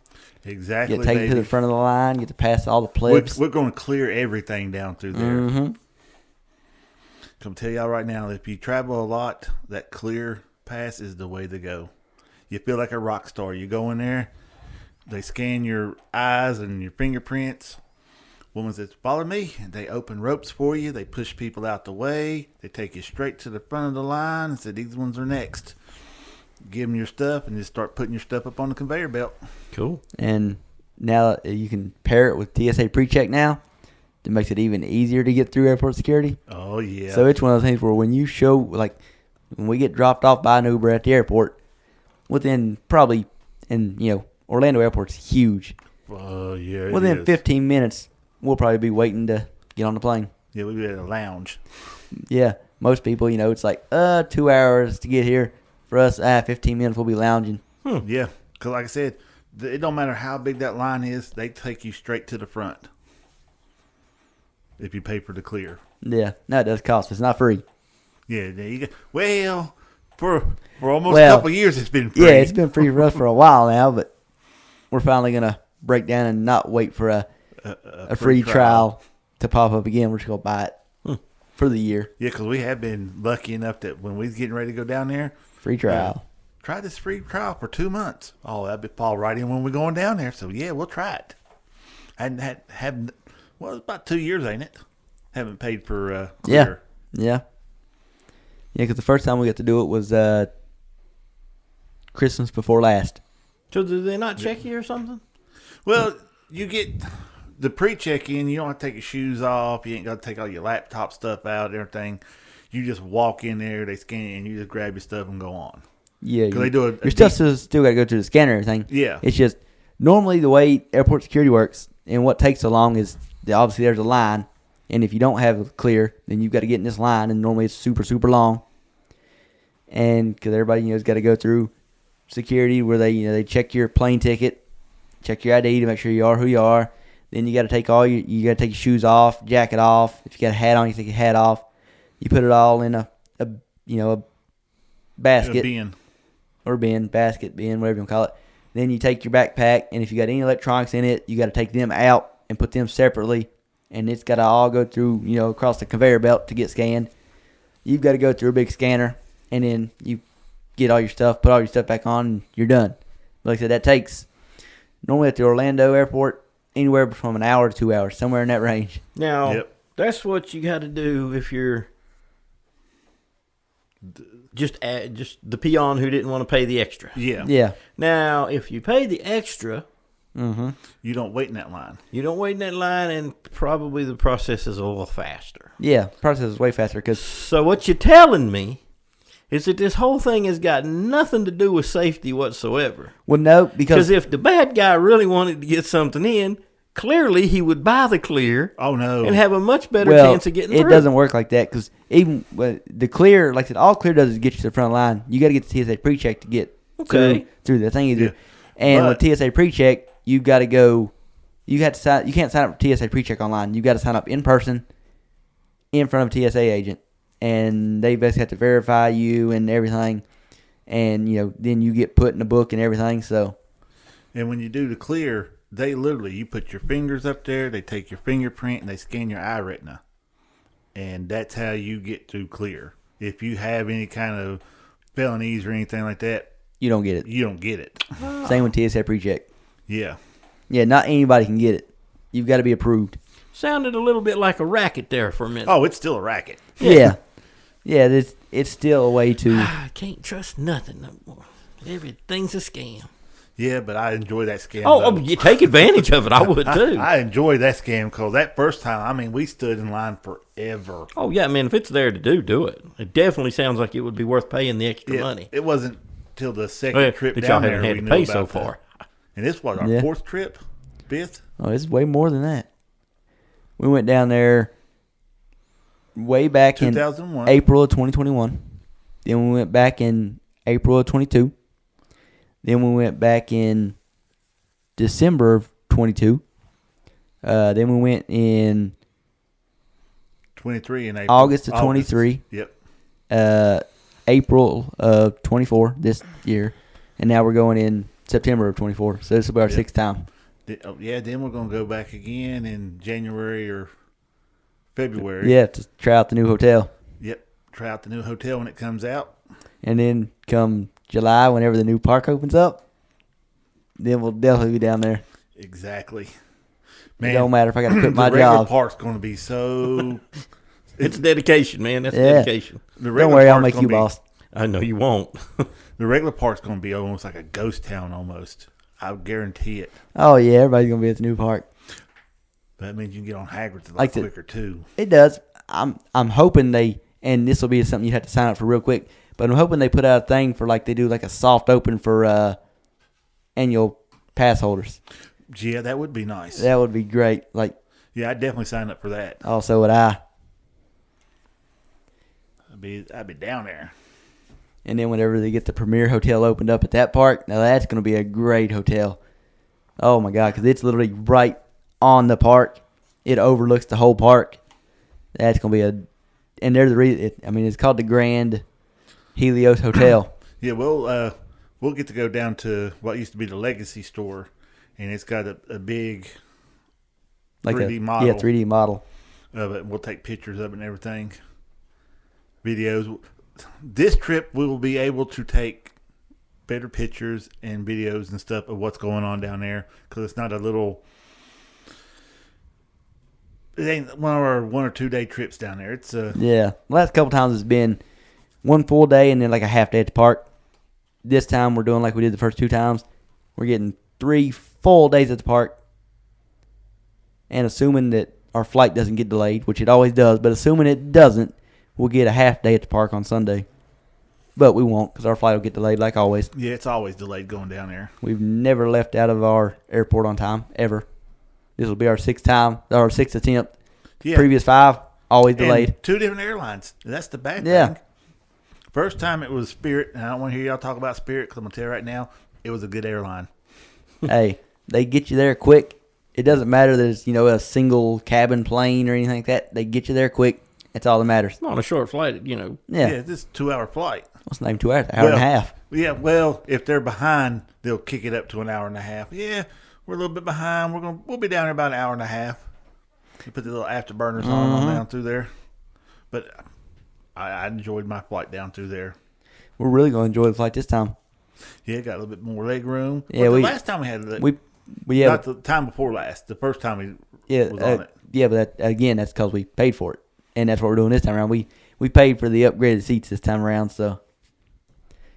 Exactly. Get taken to the front of the line. Get to pass all the plebs. We're going to clear everything down through there. Mm-hmm. Come tell y'all right now, if you travel a lot, that clear pass is the way to go. You feel like a rock star. You go in there, they scan your eyes and your fingerprints. Woman says, "Follow me." And they open ropes for you. They push people out the way. They take you straight to the front of the line and say, "These ones are next." Give them your stuff and just start putting your stuff up on the conveyor belt. Cool. And now you can pair it with TSA PreCheck now. It makes it even easier to get through airport security. Oh, yeah. So it's one of those things where when you show, like, when we get dropped off by an Uber at the airport, within probably, and, Orlando Airport's huge. Oh, yeah. Within 15 minutes, we'll probably be waiting to get on the plane. Yeah, we'll be at a lounge. Yeah. Most people, it's like, 2 hours to get here. For us, 15 minutes, we'll be lounging. Yeah, because like I said, it don't matter how big that line is, they take you straight to the front if you pay for the clear. Yeah, no, it does cost. It's not free. Yeah, there you go. Well, for almost a couple of years, it's been free. Yeah, it's been free for us for a while now, but we're finally going to break down and not wait for a free trial to pop up again. We're just going to buy it for the year. Yeah, because we have been lucky enough that when we was getting ready to go down there, free trial. Try this free trial for 2 months. Oh, that'd fall right in when we're going down there. So, yeah, we'll try it. Haven't it's about 2 years, ain't it? Haven't paid for clear. Yeah, because the first time we got to do it was Christmas before last. So did they not check you or something? Well, you get the pre-check-in. You don't have to take your shoes off. You ain't got to take all your laptop stuff out and everything. You just walk in there, they scan it, and you just grab your stuff and go on. Yeah. Because they do your stuff still got to go through the scanner and everything. Yeah. It's just, normally the way airport security works and what takes so long is, obviously there's a line, and if you don't have clear, then you've got to get in this line, and normally it's super, super long. And because everybody, has got to go through security where they check your plane ticket, check your ID to make sure you are who you are. Then you got to take you got to take your shoes off, jacket off. If you got a hat on, you take your hat off. You put it all in a basket. Basket, bin, whatever you want to call it. Then you take your backpack, and if you got any electronics in it, you got to take them out and put them separately. And it's got to all go through, across the conveyor belt to get scanned. You've got to go through a big scanner, and then you get all your stuff, put all your stuff back on, and you're done. Like I said, that takes, normally at the Orlando airport, anywhere from an hour to 2 hours, somewhere in that range. Now, That's what you got to do if you're just the peon who didn't want to pay the extra. Yeah. Now, if you pay the extra, you don't wait in that line. And probably the process is a little faster. Yeah, process is way faster. So what you're telling me is that this whole thing has got nothing to do with safety whatsoever. Well, no, because if the bad guy really wanted to get something in, clearly he would buy the clear. Oh, no. And have a much better chance of getting through. It doesn't work like that, because even the clear, like I said, all clear does is get you to the front line. You got to get the TSA pre-check to get through the thing. Yeah. And with TSA pre-check, you've got to go. You can't sign up for TSA pre-check online. You got to sign up in person, in front of a TSA agent, and they basically have to verify you and everything. And then you get put in the book and everything. So, and when you do the clear, they literally, you put your fingers up there, they take your fingerprint, and they scan your eye retina. And that's how you get through clear. If you have any kind of felonies or anything like that, you don't get it. You don't get it. Same with TSA pre-check. Yeah. Yeah, not anybody can get it. You've got to be approved. Sounded a little bit like a racket there for a minute. Oh, it's still a racket. Yeah. Yeah, it's still a way to. I can't trust nothing no more. Everything's a scam. Yeah, but I enjoy that scam. Oh, you take advantage of it. I would too. I enjoy that scam because that first time, I mean, we stood in line forever. Oh, yeah, man. If it's there to do it. It definitely sounds like it would be worth paying the extra money. It wasn't till the second trip that down y'all there hadn't we had to knew pay about so far. that. And this was our fourth trip, fifth. Oh, it's way more than that. We went down there way back 2001. in April of 2021. Then we went back in April of 22. Then we went back in December of 22. Then we went in 23 in April. August of 23. Yep. April of 24 this year. And now we're going in September of 24. So this will be our sixth time. Yeah, then we're going to go back again in January or February. Yeah, to try out the new hotel. Yep. Try out the new hotel when it comes out. And then come July, whenever the new park opens up, then we'll definitely be down there. Exactly. Man, it don't matter if I got to quit my the regular job. park's going to be so... It's dedication, man. That's dedication. Don't worry, I'll make you boss. I know you won't. The regular park's going to be almost like a ghost town almost. I guarantee it. Oh, yeah, everybody's going to be at the new park. That means you can get on Hagrid's a lot quicker, too. It does. I'm hoping they, and this will be something you have to sign up for real quick, but I'm hoping they put out a thing for like they do like a soft open for annual pass holders. Yeah, that would be nice. That would be great. Like, yeah, I'd definitely sign up for that. Also would I. I'd be down there. And then whenever they get the premier hotel opened up at that park, now that's going to be a great hotel. Oh my God, because it's literally right on the park. It overlooks the whole park. That's going to be and they're the reason. It's called the Grand Helios Hotel. Yeah, we'll get to go down to what used to be the Legacy store, and it's got a big like 3D model. Yeah, 3D model of it. We'll take pictures of it and everything. Videos. This trip, we will be able to take better pictures and videos and stuff of what's going on down there because it's not a little. It ain't one of our 1 or 2 day trips down there. It's yeah. The last couple times it's been one full day and then like a half day at the park. This time we're doing like we did the first 2 times. We're getting 3 full days at the park, and assuming that our flight doesn't get delayed, which it always does, but assuming it doesn't, we'll get a half day at the park on Sunday. But we won't because our flight will get delayed like always. Yeah, it's always delayed going down there. We've never left out of our airport on time, ever. This will be our 6th attempt. Yeah. Previous 5, always delayed. And 2 different airlines. That's the bad Yeah. thing. First time it was Spirit, and I don't want to hear y'all talk about Spirit because I'm going to tell you right now, it was a good airline. Hey, they get you there quick. It doesn't matter that it's, a single cabin plane or anything like that. They get you there quick. That's all that matters. On a short flight, Yeah. Yeah, this is a 2-hour flight. What's the name? 2 hours? An hour and a half. Yeah, well, if they're behind, they'll kick it up to an hour and a half. Yeah, we're a little bit behind. We'll be down there about an hour and a half. You put the little afterburners on down through there. But I enjoyed my flight down through there. We're really going to enjoy the flight this time. Yeah, got a little bit more leg room. Yeah, the last time we had not the time before last. The first time we was on it. Yeah, but that's because we paid for it, and that's what we're doing this time around. We paid for the upgraded seats this time around, so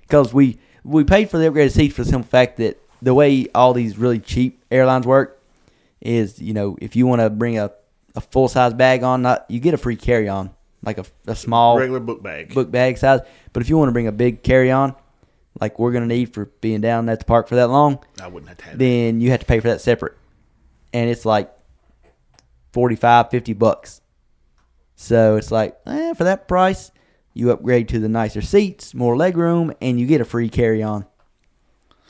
because we paid for the upgraded seats for the simple fact that the way all these really cheap airlines work is, if you want to bring a full size bag on, you get a free carry on, like a small regular book bag size. But if you want to bring a big carry on, like we're gonna need for being down at the park for that long, I wouldn't have to have then you have to pay for that separate, and it's like $45-$50. So it's like, for that price, you upgrade to the nicer seats, more leg room, and you get a free carry on.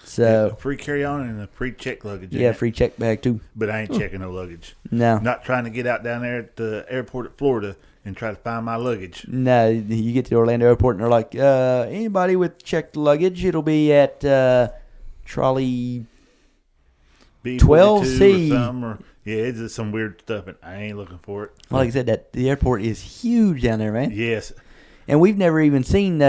So free carry on and a free check luggage. Yeah, free check bag too. But I ain't checking no luggage. No. Not trying to get out down there at the airport at Florida and try to find my luggage. No, you get to the Orlando airport and they're like, anybody with checked luggage, it'll be at trolley B42 12C. or something, yeah, it's just some weird stuff, and I ain't looking for it. Well, like I said, the airport is huge down there, man. Yes. And we've never even seen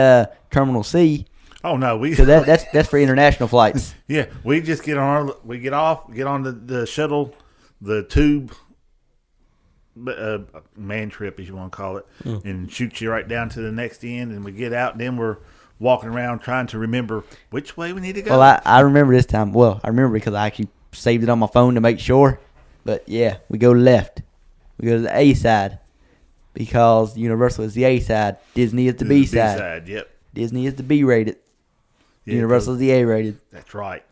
Terminal C. Oh no, So that's for international flights. Yeah, we just get on get on the shuttle, the tube man trip, as you want to call it, and shoots you right down to the next end. And we get out, and then we're walking around trying to remember which way we need to go. Well, I remember this time. Well, I remember because I actually saved it on my phone to make sure. But yeah, we go left. We go to the A side because Universal is the A side. Disney is the B side. B-side, yep. Disney is the B rated. Yeah, Universal is the A rated. That's right.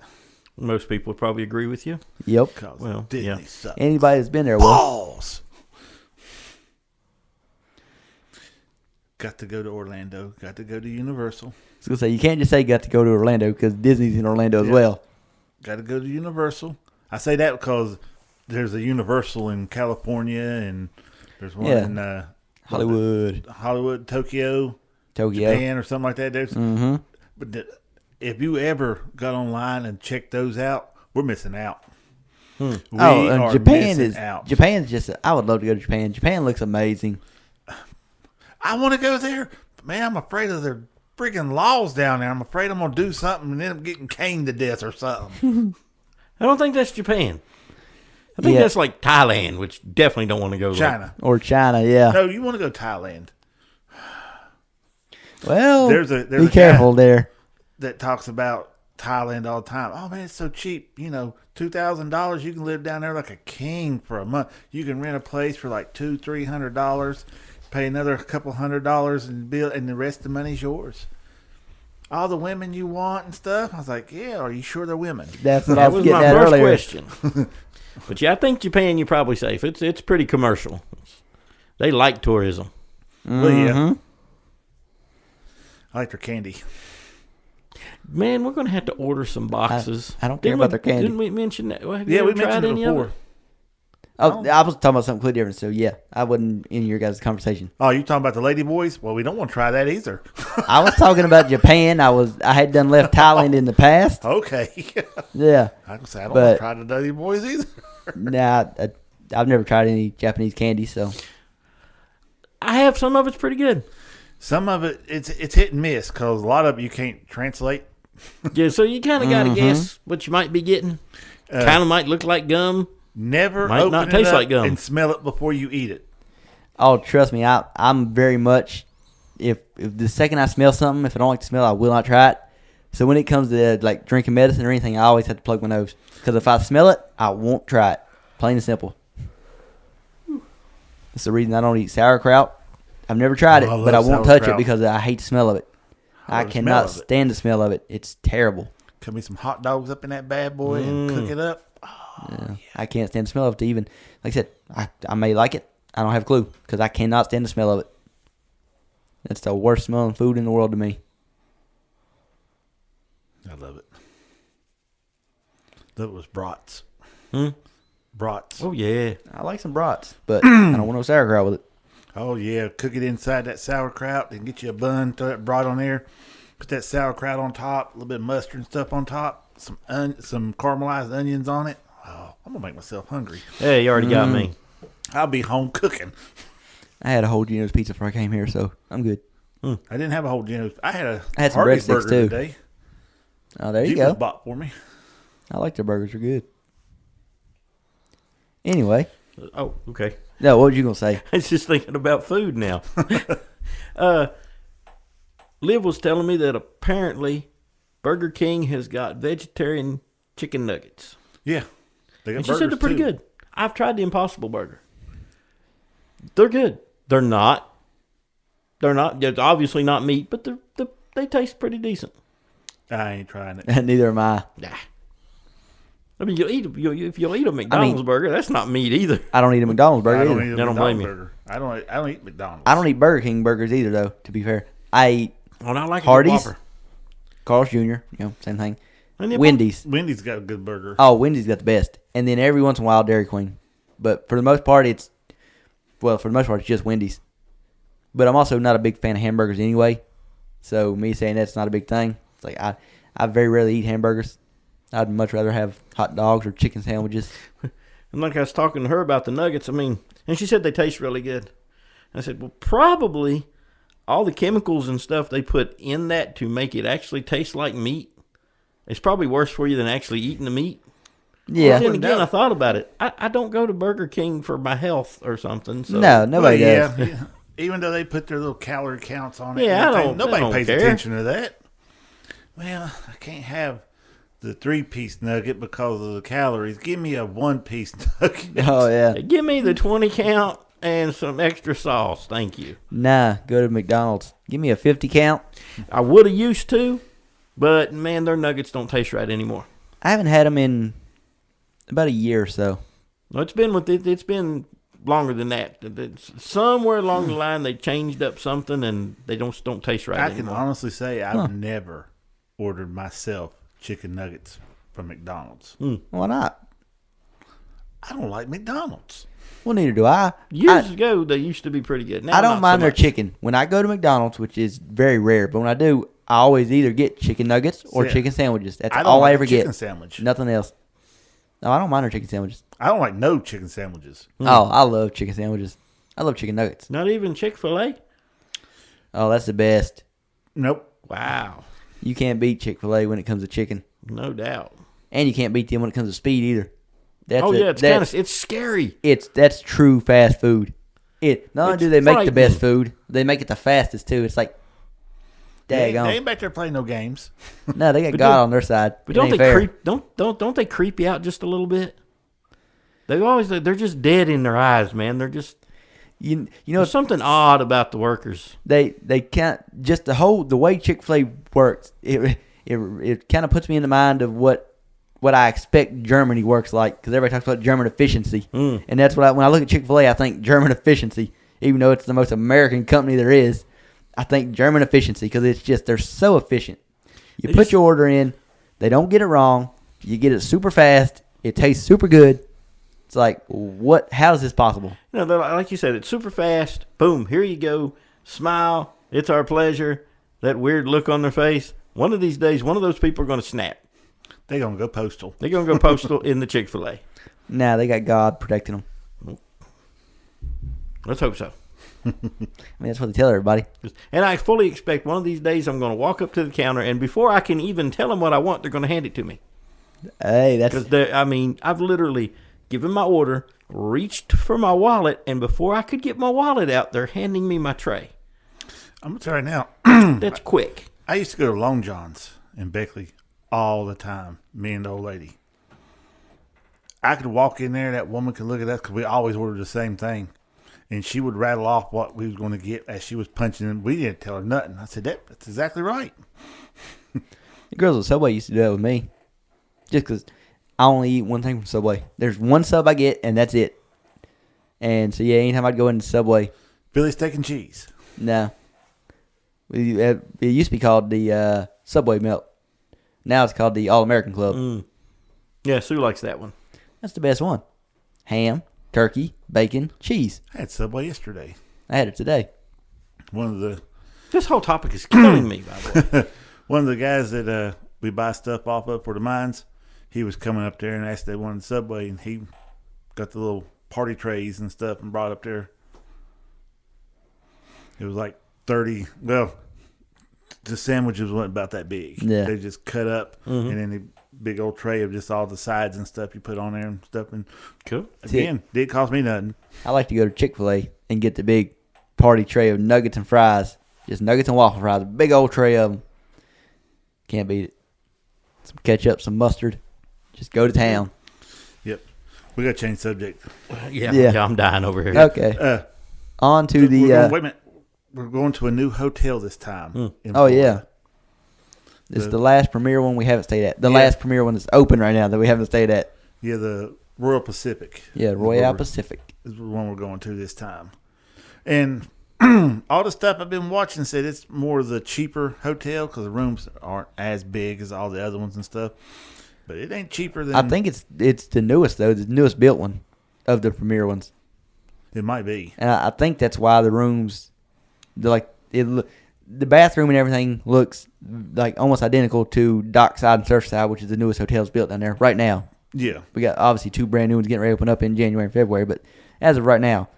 Most people would probably agree with you. Yep. Well, Disney sucks. Anybody that's been there will. Balls. Got to go to Orlando. Got to go to Universal. I was gonna say you can't just say got to go to Orlando because Disney's in Orlando as well. Got to go to Universal. I say that because there's a Universal in California and there's one in Hollywood, Tokyo, Japan, or something like that. There's, but if you ever got online and checked those out, we're missing out. We are Japan's out. just. I would love to go to Japan. Japan looks amazing. I want to go there, but man, I'm afraid of their freaking laws down there. I'm afraid I'm gonna do something and end up getting caned to death or something. I don't think that's Japan. I think that's like Thailand, which definitely don't want to go. China. Or China, yeah. No, you want to go Thailand. Well, there's be a careful there. That talks about Thailand all the time. Oh man, it's so cheap. $2,000, you can live down there like a king for a month. You can rent a place for like $200-$300, pay another couple $100 and bill, and the rest of the money's yours. All the women you want and stuff. I was like, yeah. Are you sure they're women? That's what I was getting my at first earlier. question. But yeah, I think Japan, you're probably safe. It's pretty commercial. They like tourism. Well, yeah. I like their candy. Man, we're going to have to order some boxes. I don't care about their candy. Didn't we mention that? Well, have you Yeah, ever we tried mentioned it any of before. Oh, I was talking about something completely different. So yeah, I wasn't in your guys' conversation. Oh, you talking about the lady boys? Well, we don't want to try that either. I was talking about Japan. I had done left Thailand in the past. Okay. Yeah. I can say I don't want to try the lady boys either. Nah, I've never tried any Japanese candy, so. I have. Some of it's pretty good. Some of it, it's hit and miss because a lot of it you can't translate. Yeah, so you kind of got to guess what you might be getting. Kind of might look like gum. Never might open not it taste up like gum and smell it before you eat it. Oh, trust me, I'm very much. If the second I smell something, if I don't like the smell, I will not try it. So when it comes to like drinking medicine or anything, I always have to plug my nose because if I smell it, I won't try it. Plain and simple. That's the reason I don't eat sauerkraut. I've never tried it, but I won't touch it because I hate the smell of it. I cannot stand the smell of it. It's terrible. Cut me some hot dogs up in that bad boy and cook it up. Oh, yeah. I can't stand the smell of it even. Like I said, I may like it. I don't have a clue because I cannot stand the smell of it. It's the worst smelling food in the world to me. I love it. That was brats. Brats. Oh, yeah. I like some brats, but I don't want no sauerkraut with it. Oh, yeah. Cook it inside that sauerkraut and get you a bun, throw that brat on there. Put that sauerkraut on top, a little bit of mustard and stuff on top, some caramelized onions on it. Oh, I'm going to make myself hungry. Hey, you already got me. I'll be home cooking. I had a whole Geno's pizza before I came here, so I'm good. I didn't have a whole Geno's. I had some Hardee's breadsticks, burger too. today. Oh, there you Jeep was go. bought for me. I like their burgers. They're good. Anyway. Oh, okay. No, what were you going to say? I was just thinking about food now. Liv was telling me that apparently Burger King has got vegetarian chicken nuggets. Yeah. They got And she said they're pretty too. good. I've tried the Impossible Burger. They're good. They're not. They're obviously not meat, but they taste pretty decent. I ain't trying it. Neither am I. Nah. I mean, if you'll eat a McDonald's burger, that's not meat either. I don't eat a McDonald's burger I don't either. eat a don't blame McDonald's you. burger. I don't eat McDonald's. I don't eat Burger King burgers either, though, to be fair. I eat Well, I like Hardee's, a Whopper. Carl's Jr., same thing. And the Wendy's. Wendy's got a good burger. Oh, Wendy's got the best. And then every once in a while, Dairy Queen. But for the most part, it's just Wendy's. But I'm also not a big fan of hamburgers anyway. So me saying that's not a big thing. It's like I very rarely eat hamburgers. I'd much rather have hot dogs or chicken sandwiches. And like I was talking to her about the nuggets, and she said they taste really good. I said, well, probably all the chemicals and stuff they put in that to make it actually taste like meat, it's probably worse for you than actually eating the meat. Yeah. Well, then again, I thought about it. I don't go to Burger King for my health or something. So. No, nobody does. Yeah. Even though they put their little calorie counts on it. Yeah, nobody pays care. attention to that. Well, I can't have the 3-piece nugget because of the calories. Give me a 1-piece nugget. Oh, yeah. Give me the 20 count and some extra sauce. Thank you. Nah, go to McDonald's. Give me a 50 count. I would have used to, but, man, their nuggets don't taste right anymore. I haven't had them in about a year or so. Well, it's been longer than that. Somewhere along the line, they changed up something, and they don't taste right I anymore. can honestly say I've never ordered myself chicken nuggets from McDonald's. Why not? I don't like McDonald's. Well, neither do I. Years ago, they used to be pretty good. Now, I don't not mind so their much. chicken. When I go to McDonald's, which is very rare, but when I do, I always either get chicken nuggets or Yeah. chicken sandwiches. That's I don't all like I a ever chicken get. sandwich. Nothing else. No, I don't mind their chicken sandwiches. I don't like no chicken sandwiches. Oh, I love chicken sandwiches. I love chicken nuggets. Not even Chick-fil-A? Oh, that's the best. Nope. Wow. You can't beat Chick-fil-A when it comes to chicken. No doubt. And you can't beat them when it comes to speed either. It's scary. That's true fast food. Not only It's do they make the best frightening. food, they make it the fastest too. It's like, They daggone. ain't back there playing no games. No, they got But God don't- on their side. But It don't ain't they fair. creep? Don't they creep you out just a little bit? They're just dead in their eyes, man. They're just You know there's something odd about the workers. they can't just the way Chick-fil-A works. It kind of puts me in the mind of what I expect Germany works like, because everybody talks about German efficiency, and that's what when I look at Chick-fil-A, I think German efficiency. Even though it's the most American company there is, I think German efficiency, because it's just they're so efficient. You put your order in, they don't get it wrong. You get it super fast. It tastes super good. It's like, what? How is this possible? You know, they're like you said, it's super fast. Boom, here you go. Smile. It's our pleasure. That weird look on their face. One of these days, one of those people are going to snap. They gonna go postal. They're going to go postal in the Chick-fil-A. Nah, they got God protecting them. Let's hope so. I mean, that's what they tell everybody. And I fully expect one of these days I'm going to walk up to the counter, and before I can even tell them what I want, they're going to hand it to me. Hey, that's Because I've literally given my order, reached for my wallet, and before I could get my wallet out, they're handing me my tray. I'm gonna tell you right now. That's quick. I used to go to Long John's in Beckley all the time. Me and the old lady. I could walk in there. That woman could look at us because we always ordered the same thing, and she would rattle off what we was going to get as she was punching in. We didn't tell her nothing. I said, that's exactly right. the girls at Subway used to do that with me. Just because I only eat one thing from Subway. There's one sub I get, and that's it. And so, yeah, anytime I'd go into Subway, Philly steak and cheese. no. It used to be called the Subway Melt. Now it's called the All-American Club. Yeah, Sue likes that one. That's the best one. Ham, turkey, bacon, cheese. I had Subway yesterday. I had it today. This whole topic is killing me, by the way. One of the guys that we buy stuff off of for the mines, he was coming up there and asked if they wanted Subway, and he got the little party trays and stuff and brought up there. It was like 30. Well, the sandwiches weren't about that big. Yeah. They just cut up, and then the big old tray of just all the sides and stuff you put on there and stuff. And Cool. again, didn't cost me nothing. I like to go to Chick-fil-A and get the big party tray of nuggets and fries. Just nuggets and waffle fries. A big old tray of them. Can't beat it. Some ketchup, some mustard. Just go to town. Yep. We got to change subject. Yeah, I'm dying over here. Okay. On to the... wait a minute. We're going to a new hotel this time. in Oh, Florida. yeah. This is the last premier one we haven't stayed at. The last premier one that's open right now that we haven't stayed at. Yeah, the Royal Pacific. Yeah, Royale Pacific. Is the one we're going to this time. And all the stuff I've been watching said it's more of the cheaper hotel because the rooms aren't as big as all the other ones and stuff. But it ain't cheaper than... I think it's the newest, though. The newest built one of the premier ones. It might be. And I think that's why the rooms... The bathroom and everything looks like almost identical to Dockside and Surfside, which is the newest hotels built down there right now. Yeah. We got obviously 2 brand new ones getting ready to open up in January and February, but as of right now,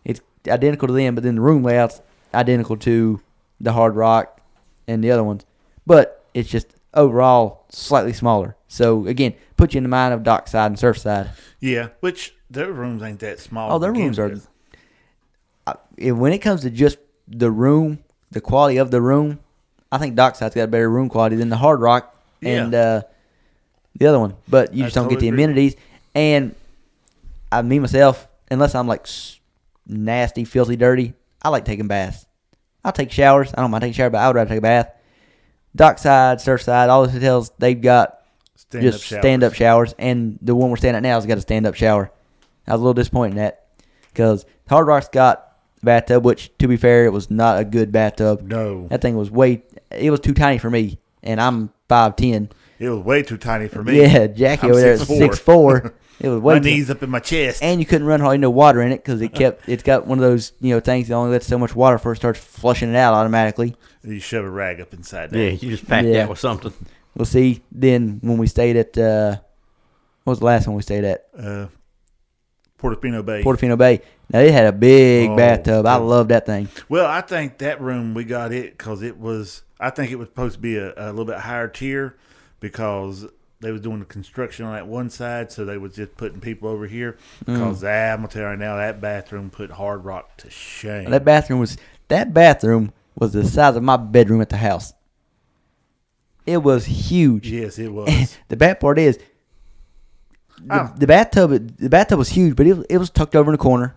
it's identical to them. But then the room layout's identical to the Hard Rock and the other ones, but it's just overall slightly smaller. So again, put you in the mind of dockside and surfside. Yeah, which their rooms ain't that small. Oh, their rooms are. When it comes to just the room, the quality of the room, I think Dockside's got a better room quality than the Hard Rock and the other one. But you just don't get the amenities. And me myself, unless I'm like nasty, filthy, dirty, I like taking baths. I'll take showers. I don't mind taking a shower, but I would rather take a bath. Dockside, Surfside, all the hotels, they've got stand-up showers. And the one we're staying at now has got a stand-up shower. I was a little disappointed in that because Hard Rock's got a bathtub, which, to be fair, it was not a good bathtub. No. That thing was it was too tiny for me, and I'm 5'10". It was way too tiny for me. Yeah, Jackie over there is 6'4". It was way my knees up in my chest. And you couldn't run hardly no water in it because it's got one of those things that only lets so much water before it starts flushing it out automatically. You shove a rag up inside there. Yeah, you just pack that with something. We'll see. Then when we stayed at what was the last one we stayed at? Portofino Bay. Portofino Bay. Now it had a big bathtub. I love that thing. Well, I think that room we got it because it was. I think it was supposed to be a little bit higher tier because they was doing the construction on that one side, so they was just putting people over here. Because I'm gonna tell you right now, that bathroom put Hard Rock to shame. That bathroom was the size of my bedroom at the house. It was huge. Yes, it was. The bad part is the bathtub was huge, but it was tucked over in the corner.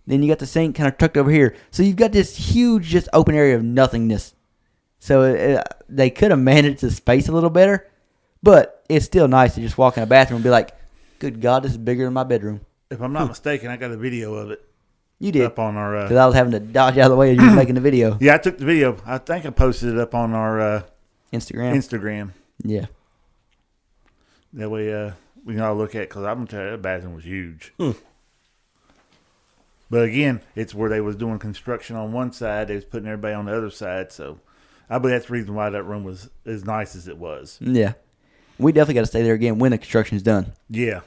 Then you got the sink kind of tucked over here, so you've got this huge, just open area of nothingness. So they could have managed the space a little better, but it's still nice to just walk in a bathroom and be like, "Good God, this is bigger than my bedroom." If I'm not mistaken, I got a video of it. You did up on our because I was having to dodge out of the way as you were making the video. Yeah, I took the video. I think I posted it up on our Instagram. Yeah. That way we can all look at it because I'm gonna tell you that bathroom was huge. But again, it's where they was doing construction on one side, they was putting everybody on the other side. So I believe that's the reason why that room was as nice as it was. Yeah, we definitely got to stay there again when the construction is done. Yeah,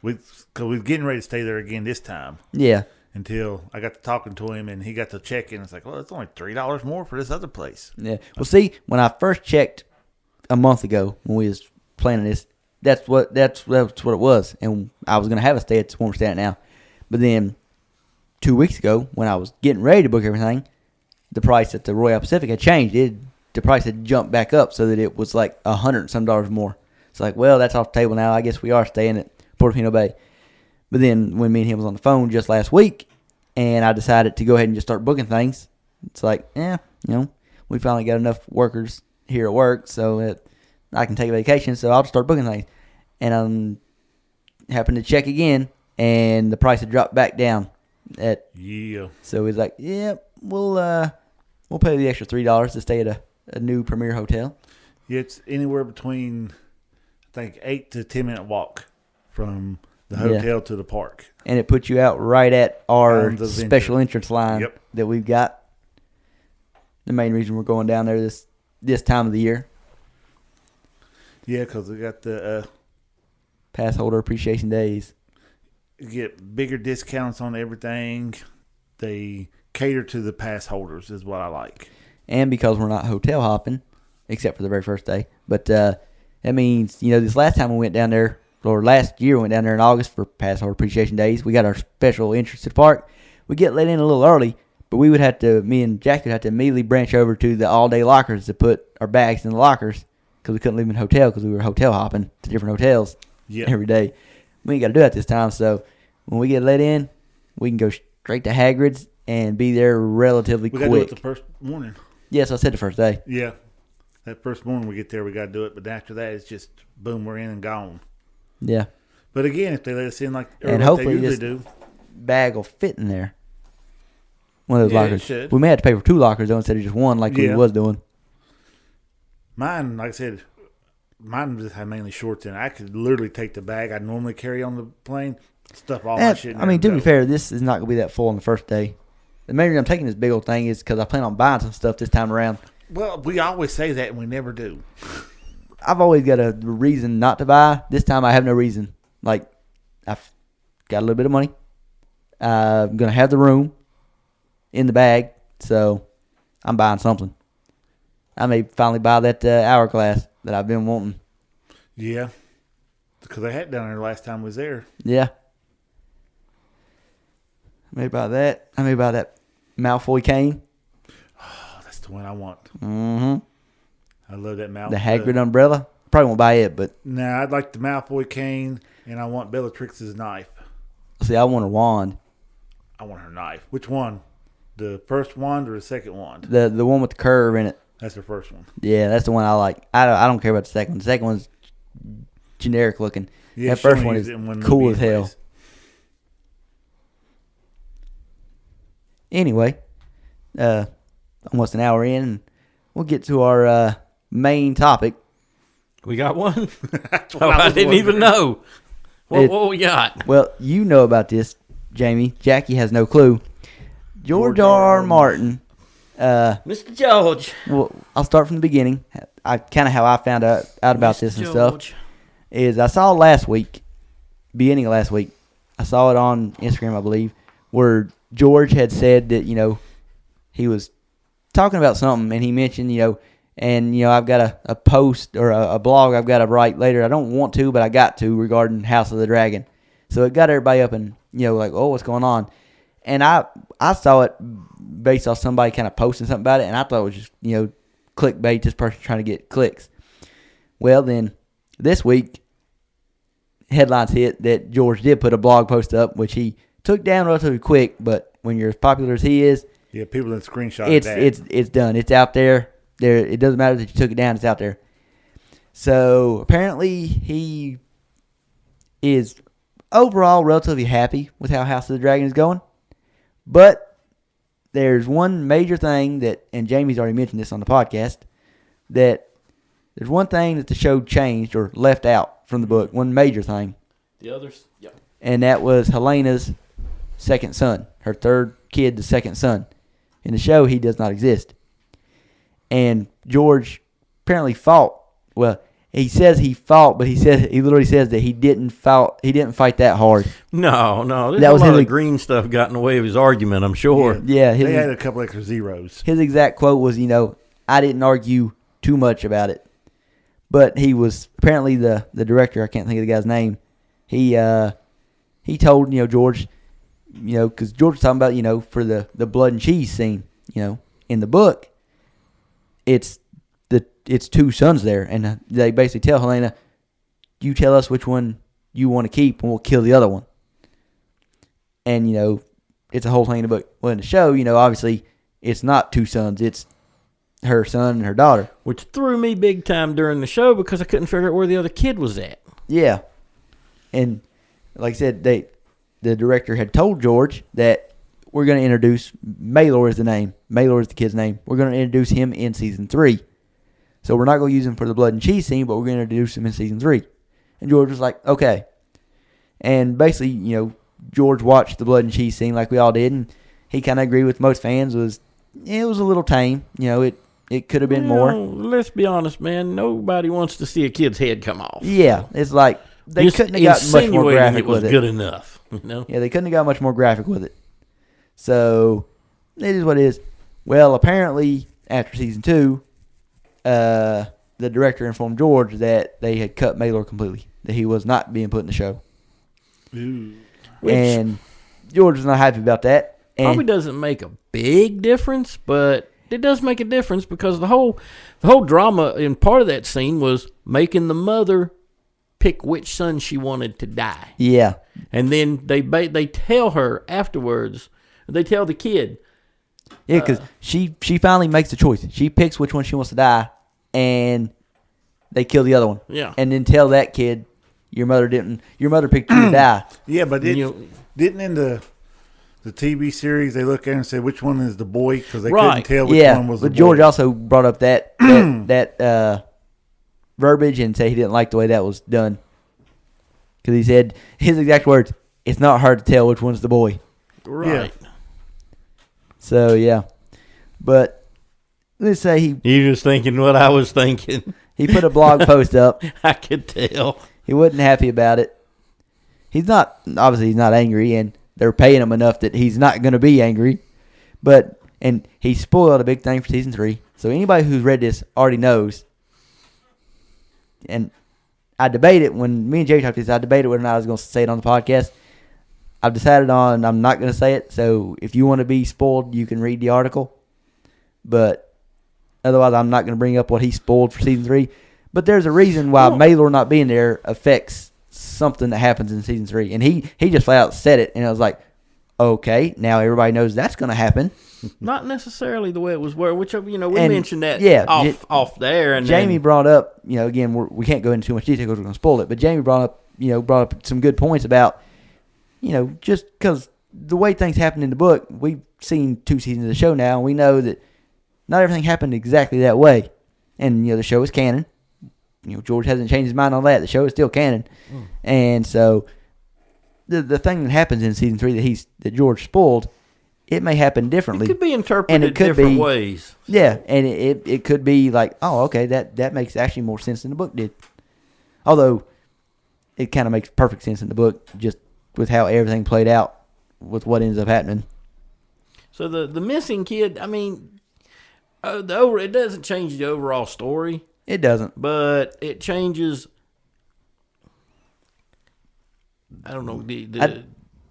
because we was getting ready to stay there again this time. Yeah. Until I got to talking to him and he got to check in. It's like, well, it's only $3 more for this other place. Yeah. Well, see, when I first checked a month ago when we was planning this, that's what it was, and I was gonna have a stay at the one we're staying at now. But then 2 weeks ago, when I was getting ready to book everything, the price at the Royal Pacific had changed. The price had jumped back up so that it was like $100 and some more. It's like, well, that's off the table now. I guess we are staying at Portofino Bay. But then when me and him was on the phone just last week, and I decided to go ahead and just start booking things, it's like, we finally got enough workers here at work so that I can take a vacation, so I'll just start booking things. And I happened to check again, and the price had dropped back down. So he's like, we'll pay the extra $3 to stay at a new premier hotel. Yeah, it's anywhere between, I think, 8 to 10 minute walk from the hotel to the park. And it puts you out right at our special entrance line that we've got. The main reason we're going down there this time of the year. Yeah, because we got the pass holder appreciation days. You get bigger discounts on everything. They cater to the pass holders is what I like. And because we're not hotel hopping, except for the very first day. But that means, this last time we went down there, or last year we went down there in August for pass holder appreciation days. We got our special entrance to the park. We get let in a little early, but me and Jack would have to immediately branch over to the all-day lockers to put our bags in the lockers because we couldn't leave them in the hotel because we were hotel hopping to different hotels every day. We ain't got to do that this time, so when we get let in, we can go straight to Hagrid's and be there relatively quick. We got to do it the first morning. Yes, I said the first day. Yeah. That first morning we get there, we got to do it, but after that, it's just, boom, we're in and gone. Yeah. But again, if they let us in like they usually do. Bag will fit in there. One of those lockers. It should. We may have to pay for 2 lockers, though, instead of just one like we was doing. Mine, like I said, mine just had mainly shorts in. I could literally take the bag I normally carry on the plane, stuff all my shit in there. To be fair, this is not going to be that full on the first day. The main reason I'm taking this big old thing is because I plan on buying some stuff this time around. Well, we always say that and we never do. I've always got a reason not to buy. This time I have no reason. Like, I've got a little bit of money. I'm going to have the room in the bag, so I'm buying something. I may finally buy that hourglass that I've been wanting. Yeah. Because they had down there last time I was there. Yeah. Maybe about that. I mean about that Malfoy cane. Oh, that's the one I want. Mm-hmm. I love that Malfoy. The Hagrid umbrella. Probably won't buy it, but Nah, I'd like the Malfoy cane, and I want Bellatrix's knife. see, I want her wand. I want her knife. Which one? The first wand or the second wand? The one with the curve in it. That's the first one. Yeah, that's the one I like. I don't care about the second one. The second one's generic looking. Yeah, that she first only one used is it in one cool movie as hell. anyways. Anyway, almost an hour in, and we'll get to our main topic. We got one? That's what Oh, I was didn't even wondering. know. What we got? Well, you know about this, Jamie. Jackie has no clue. George R. Martin. Mr. George. Well, I'll start from the beginning. I kind of how I found out about this and stuff is I saw beginning of last week, I saw it on Instagram, I believe, where George had said that, he was talking about something and he mentioned, I've got a post or a blog I've got to write later. I don't want to, but I got to regarding House of the Dragon. So it got everybody up and, like, oh, what's going on? And I saw it based off somebody kind of posting something about it, and I thought it was just, clickbait, this person trying to get clicks. Well, then this week, headlines hit that George did put a blog post up, which he took down relatively quick, but when you're as popular as he is, Yeah, people that screenshot that. it's done. It's out there. It doesn't matter that you took it down. It's out there. So apparently he is overall relatively happy with how House of the Dragon is going. But there's one major thing and Jamie's already mentioned this on the podcast, that there's one thing that the show changed or left out from the book. One major thing. The others, yeah. And that was Helena's second son. Her third kid, the second son. In the show, he does not exist. And George apparently fought. Well, he says he fought, but he literally says that he didn't fight that hard. No. That That was was a lot his- of green stuff got in the way of his argument, I'm sure. Yeah, They had a couple extra zeros. his exact quote was, I didn't argue too much about it. But he was apparently the director, I can't think of the guy's name. He told, George, because George was talking about, for the blood and cheese scene, in the book, it's two sons there, and they basically tell Helena, you tell us which one you want to keep, and we'll kill the other one. And, it's a whole thing in the book. Well, in the show, obviously, it's not two sons, it's her son and her daughter. Which threw me big time during the show because I couldn't figure out where the other kid was at. Yeah. And like I said, the director had told George that we're going to introduce Maelor is the name. Maelor is the kid's name. We're going to introduce him in season 3. So we're not going to use him for the blood and cheese scene, but we're going to introduce him in season 3. And George was like, okay. And basically, George watched the blood and cheese scene like we all did, and he kind of agreed with most fans. It was a little tame. It could have been more. Let's be honest, man. Nobody wants to see a kid's head come off. Yeah, it's like they Just couldn't have got much more insinuating graphic it was with it. good enough, Yeah, they couldn't have got much more graphic with it. So, it is what it is. Well, apparently, after season 2, the director informed George that they had cut Maelor completely, that he was not being put in the show. Ooh. And George was not happy about that. And Probably doesn't make a big difference, but it does make a difference because the whole drama in part of that scene was making the mother pick which son she wanted to die. yeah, And then they tell her afterwards, they tell the kid. yeah, because she finally makes the choice. She picks which one she wants to die, and they kill the other one. Yeah. And then tell that kid, your mother picked you to die. Yeah, but You- didn't in the TV series they look at and say which one is the boy because they Right. couldn't tell which Yeah, one was the but boy. George also brought up that verbiage and said he didn't like the way that was done. Because he said, his exact words, it's not hard to tell which one's the boy. Right. So, yeah. But let's say You just thinking what I was thinking. he put a blog post up. I could tell. He wasn't happy about it. He's not angry, and they're paying him enough that he's not going to be angry. And he spoiled a big thing for season 3. So anybody who's read this already knows. And I debated when me and Jay talked this. I debated whether or not I was going to say it on the podcast. I've decided on I'm not going to say it. So if you want to be spoiled, you can read the article. But otherwise, I'm not going to bring up what he spoiled for season 3. But there's a reason why Maelor not being there affects something that happens in season 3, and he just flat out said it, and I was like, okay, now everybody knows that's going to happen. Not necessarily the way it was worded, which, we mentioned that off there. And Jamie brought up, again, we can't go into too much detail because we're going to spoil it, but Jamie brought up some good points about, just because the way things happen in the book, we've seen 2 seasons of the show now, and we know that not everything happened exactly that way. And, the show is canon. George hasn't changed his mind on that. The show is still canon. And so the thing that happens in season 3 that George spoiled, it may happen differently. It could be interpreted different ways. Yeah, and it could be like, oh, okay, that makes actually more sense than the book did. Although it kind of makes perfect sense in the book, just with how everything played out with what ends up happening. So the missing kid, it doesn't change the overall story. It doesn't. But it changes. I don't know.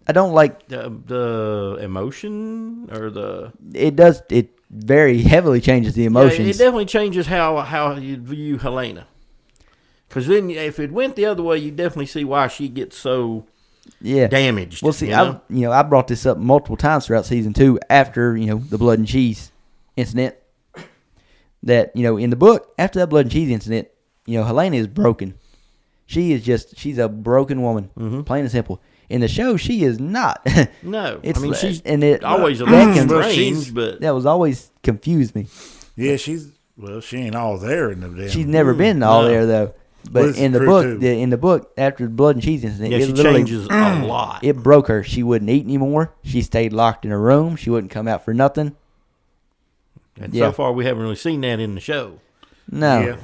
I don't like the emotion or the. It does. It very heavily changes the emotions. Yeah, it definitely changes how you view Helena. Because then, if it went the other way, you definitely see why she gets so damaged. Well, see, I brought this up multiple times throughout season 2 after the blood and cheese incident. That, in the book, after that blood and cheese incident, Helena is broken. She's a broken woman, plain and simple. In the show, she is not. No. She's always a little strange, but... That was always confused me. Yeah, she ain't all there in the damn... She's never been all there, though. But in the book, after the blood and cheese incident, she changes a lot. It broke her. She wouldn't eat anymore. She stayed locked in her room. She wouldn't come out for nothing. And so far, we haven't really seen that in the show. No. Yeah.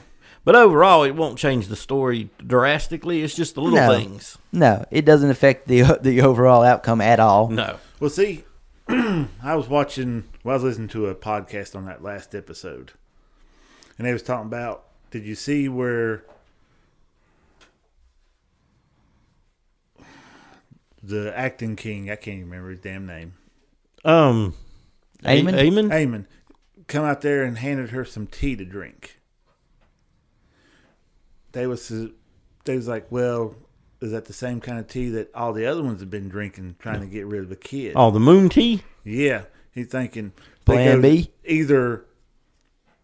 But overall, it won't change the story drastically. It's just the little things. No, it doesn't affect the overall outcome at all. No. Well, see, I was listening to a podcast on that last episode. And they was talking about, did you see where the acting king, I can't even remember his damn name. Aemon? Aemon come out there and handed her some tea to drink. They was like, well, is that the same kind of tea that all the other ones have been drinking, trying to get rid of the kid? Oh, the moon tea? Yeah. He's thinking, Plan B? Either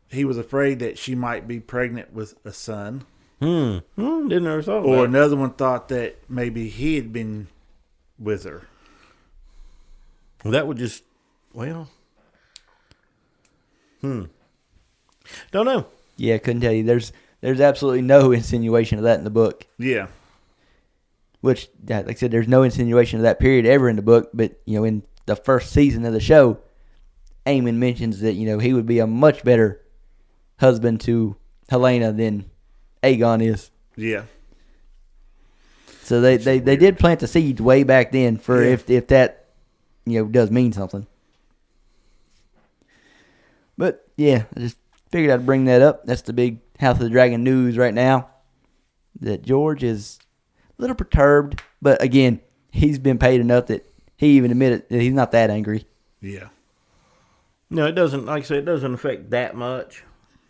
he was afraid that she might be pregnant with a son. Didn't ever thought about it. Or another one thought that maybe he had been with her. Well, that would just, don't know. Yeah, couldn't tell you. There's absolutely no insinuation of that in the book. Yeah. Which, like I said, there's no insinuation of that period ever in the book. But, in the first season of the show, Aemon mentions that, he would be a much better husband to Helena than Aegon is. Yeah. So they did plant the seeds way back then for if that, does mean something. But, I just figured I'd bring that up. That's the big House of the Dragon news right now. That George is a little perturbed. But, again, he's been paid enough that he even admitted that he's not that angry. Yeah. No, it doesn't, like I said, it doesn't affect that much.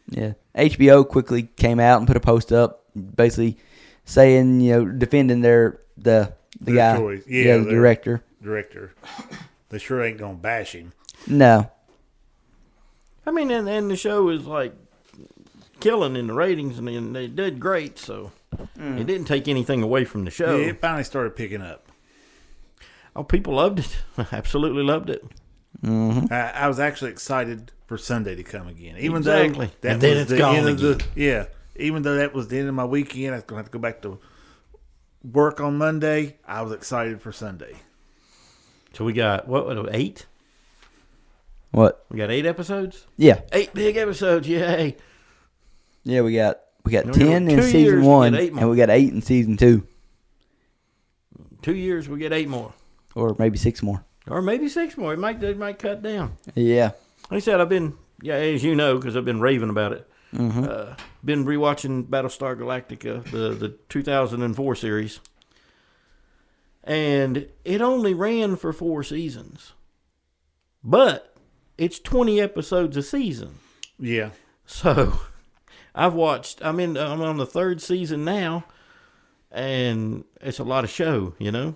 Yeah. HBO quickly came out and put a post up basically saying, defending the guy. Choice. The director. They sure ain't going to bash him. No. And the show is like killing in the ratings, and they did great, so it didn't take anything away from the show. Yeah, it finally started picking up. Oh, people loved it. Absolutely loved it. Mm-hmm. I was actually excited for Sunday to come again. Even exactly. though that was the end of even though that was the end of my weekend, I was going to have to go back to work on Monday. I was excited for Sunday. So we got, 8? What? We got 8 episodes? Yeah. 8 big episodes, yay. Yeah, we got 10 in season 1, and we got 8 in season 2. 2 years, we get 8 more. Or maybe 6 more. Or maybe 6 more. They might cut down. Yeah. Like I said, I've been, as you know, because I've been raving about it. Mm-hmm. been rewatching Battlestar Galactica, the 2004 series. And it only ran for 4 seasons. But it's 20 episodes a season. Yeah. So I'm on the 3rd season now, and it's a lot of show, you know?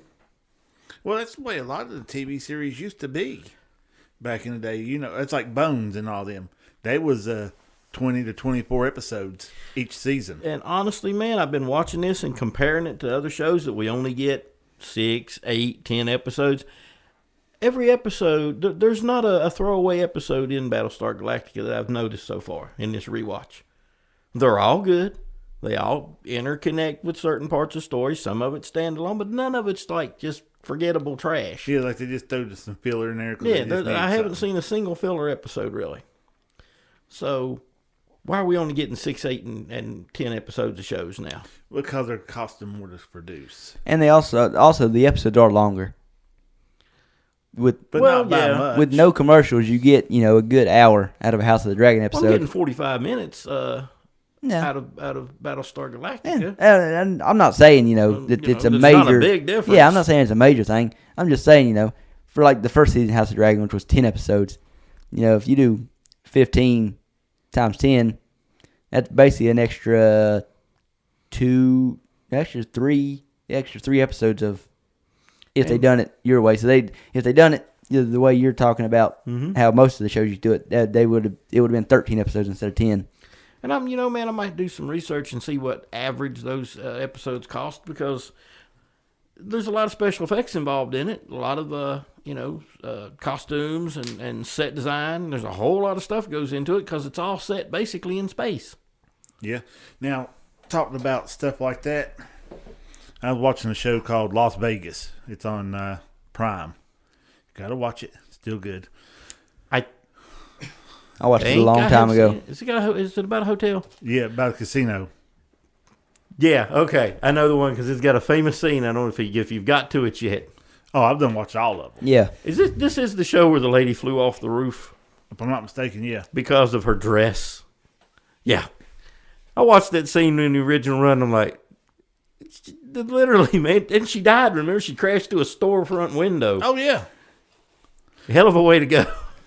Well, that's the way a lot of the TV series used to be back in the day. You know, it's like Bones and all them. They was 20 to 24 episodes each season. And honestly, man, I've been watching this and comparing it to other shows that we only get 6, 8, 10 episodes. Every episode, there's not a throwaway episode in Battlestar Galactica that I've noticed so far in this rewatch. They're all good. They all interconnect with certain parts of the story. Some of it's standalone, but none of it's like just forgettable trash. Yeah, like they just threw some filler in there. Yeah, I haven't seen a single filler episode, really. So, why are we only getting 6, 8, and 10 episodes of shows now? Because they're costing more to produce. And they also the episodes are longer. But not by much. With no commercials, you get a good hour out of a House of the Dragon episode. I'm getting 45 minutes out of Battlestar Galactica. And I'm not saying that it's a major. Not a big difference. Yeah, I'm not saying it's a major thing. I'm just saying for like the first season of House of the Dragon, which was 10 episodes, if you do 15 times 10, that's basically an extra 3 episodes of. If they done it your way, if they done it the way you're talking about, how most of the shows you do it, it would have been 13 episodes instead of 10. And I might do some research and see what average those episodes cost, because there's a lot of special effects involved in it, a lot of costumes and set design. There's a whole lot of stuff goes into it because it's all set basically in space. Yeah. Now, talking about stuff like that, I was watching a show called Las Vegas. It's on Prime. Gotta watch it. Still good. I watched it a long time ago. Is it about a hotel? Yeah, about a casino. Yeah, okay. I know the one because it's got a famous scene. I don't know if you've got to it yet. Oh, I've done watched all of them. Yeah. This is the show where the lady flew off the roof? If I'm not mistaken, yeah. Because of her dress. Yeah. I watched that scene in the original run. I'm like, literally, man. And she died. Remember, she crashed through a storefront window. Oh, yeah. Hell of a way to go.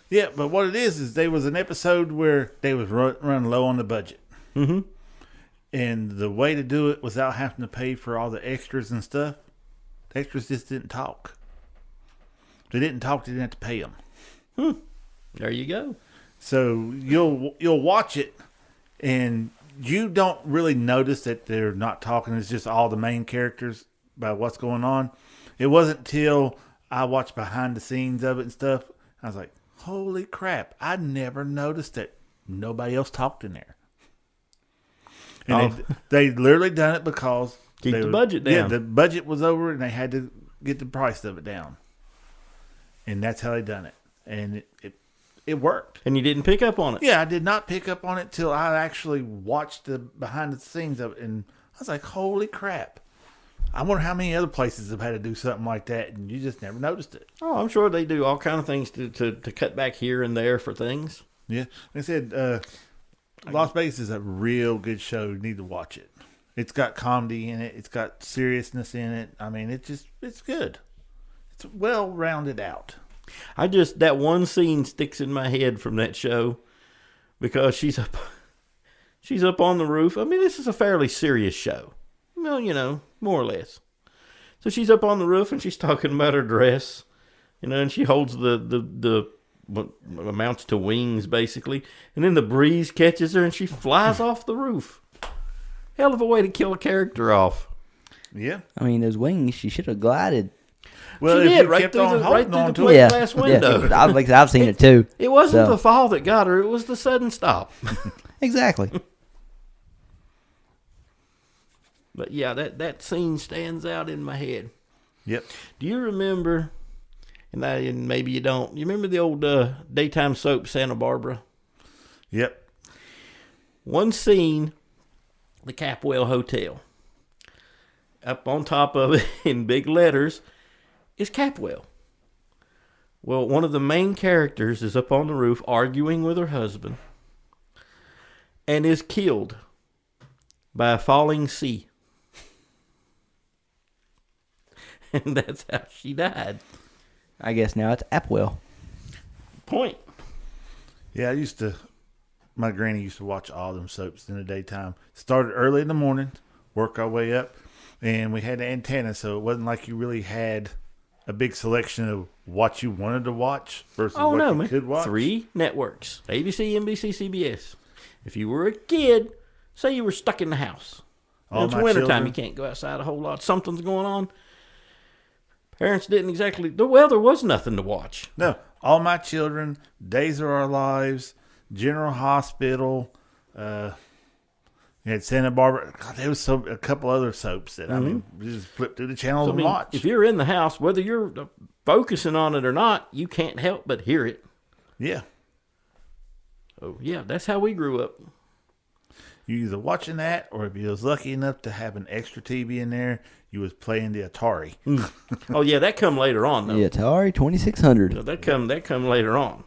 Yeah, but what it is there was an episode where they was running low on the budget. Mm-hmm. And the way to do it without having to pay for all the extras and stuff, the extras just didn't talk. They didn't talk, they didn't have to pay them. There you go. So you'll watch it, and you don't really notice that they're not talking. It's just all the main characters about what's going on. It wasn't till I watched behind the scenes of it and stuff, I was like, holy crap, I never noticed that nobody else talked in there. And they literally done it because keep the budget down. Yeah, the budget was over and they had to get the price of it down. And that's how they done it. And it worked. And you didn't pick up on it? Yeah, I did not pick up on it till I actually watched the behind the scenes of it, and I was like, holy crap. I wonder how many other places have had to do something like that, and you just never noticed it. Oh, I'm sure they do all kind of things to cut back here and there for things. Yeah. Like I said, Las Vegas is a real good show. You need to watch it. It's got comedy in it. It's got seriousness in it. I mean, it's good. It's well rounded out. That one scene sticks in my head from that show because she's up on the roof. I mean, this is a fairly serious show. Well, more or less. So she's up on the roof and she's talking about her dress, and she holds the what amounts to wings basically, and then the breeze catches her and she flies off the roof. Hell of a way to kill a character off. Yeah. I mean, those wings, she should have glided. Well, she did, right through the plate glass window. Yeah. I've seen it too. It wasn't the fall that got her, it was the sudden stop. Exactly. But yeah, that scene stands out in my head. Yep. Do you remember, and maybe you don't, you remember the old daytime soap Santa Barbara? Yep. One scene, the Capwell Hotel. Up on top of it in big letters is Capwell. Well, one of the main characters is up on the roof arguing with her husband and is killed by a falling sea. And that's how she died. I guess now it's Apwell. Point. Yeah, my granny used to watch all them soaps in the daytime. Started early in the morning, work our way up, and we had an antenna, so it wasn't like you really had a big selection of what you wanted to watch versus what you could watch. 3 networks: ABC, NBC, CBS. If you were a kid, say you were stuck in the house. It's wintertime, you can't go outside a whole lot. Something's going on. Parents didn't exactly... Well, there was nothing to watch. No, all my children, Days of Our Lives, General Hospital, you had Santa Barbara. God, there was a couple other soaps that, I mean, you just flip through the channels and watch. If you're in the house, whether you're focusing on it or not, you can't help but hear it. Yeah. Oh, yeah, that's how we grew up. You either watching that, or if you was lucky enough to have an extra TV in there, you was playing the Atari. Oh, yeah, that come later on, though. The Atari 2600. No, that come later on.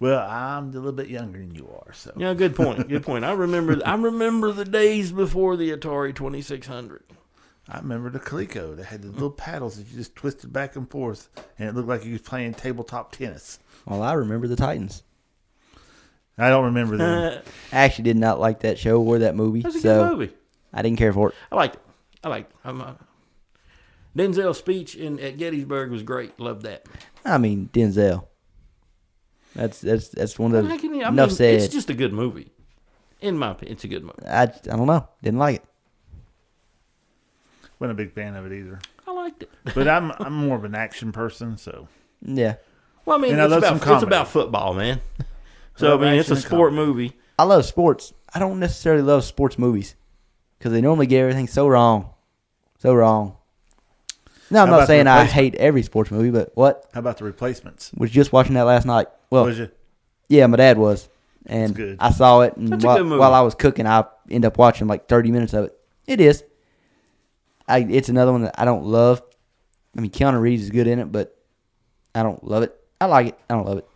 Well, I'm a little bit younger than you are, so. Yeah, good point. Good point. I remember the days before the Atari 2600. I remember the Coleco that had the little paddles that you just twisted back and forth, and it looked like you was playing tabletop tennis. Well, I remember the Titans. I don't remember them. I actually did not like that show or that movie. That's a good movie. I didn't care for it. I liked it. Denzel's speech at Gettysburg was great. Loved that. I mean, Denzel. That's one of the enough said. It's just a good movie. In my opinion, it's a good movie. I don't know. Didn't like it. Wasn't a big fan of it either. I liked it. But I'm more of an action person, so. Yeah. Well, I mean, it's about football, man. So, I mean, it's a sport movie. I love sports. I don't necessarily love sports movies because they normally get everything so wrong. So wrong. No, I'm not saying I hate every sports movie, but what? How about The Replacements? Was just watching that last night. Well, was you? Yeah, my dad was. And good. I saw it, and while I was cooking, I ended up watching like 30 minutes of it. It is. It's another one that I don't love. I mean, Keanu Reeves is good in it, but I don't love it. I like it. I don't love it.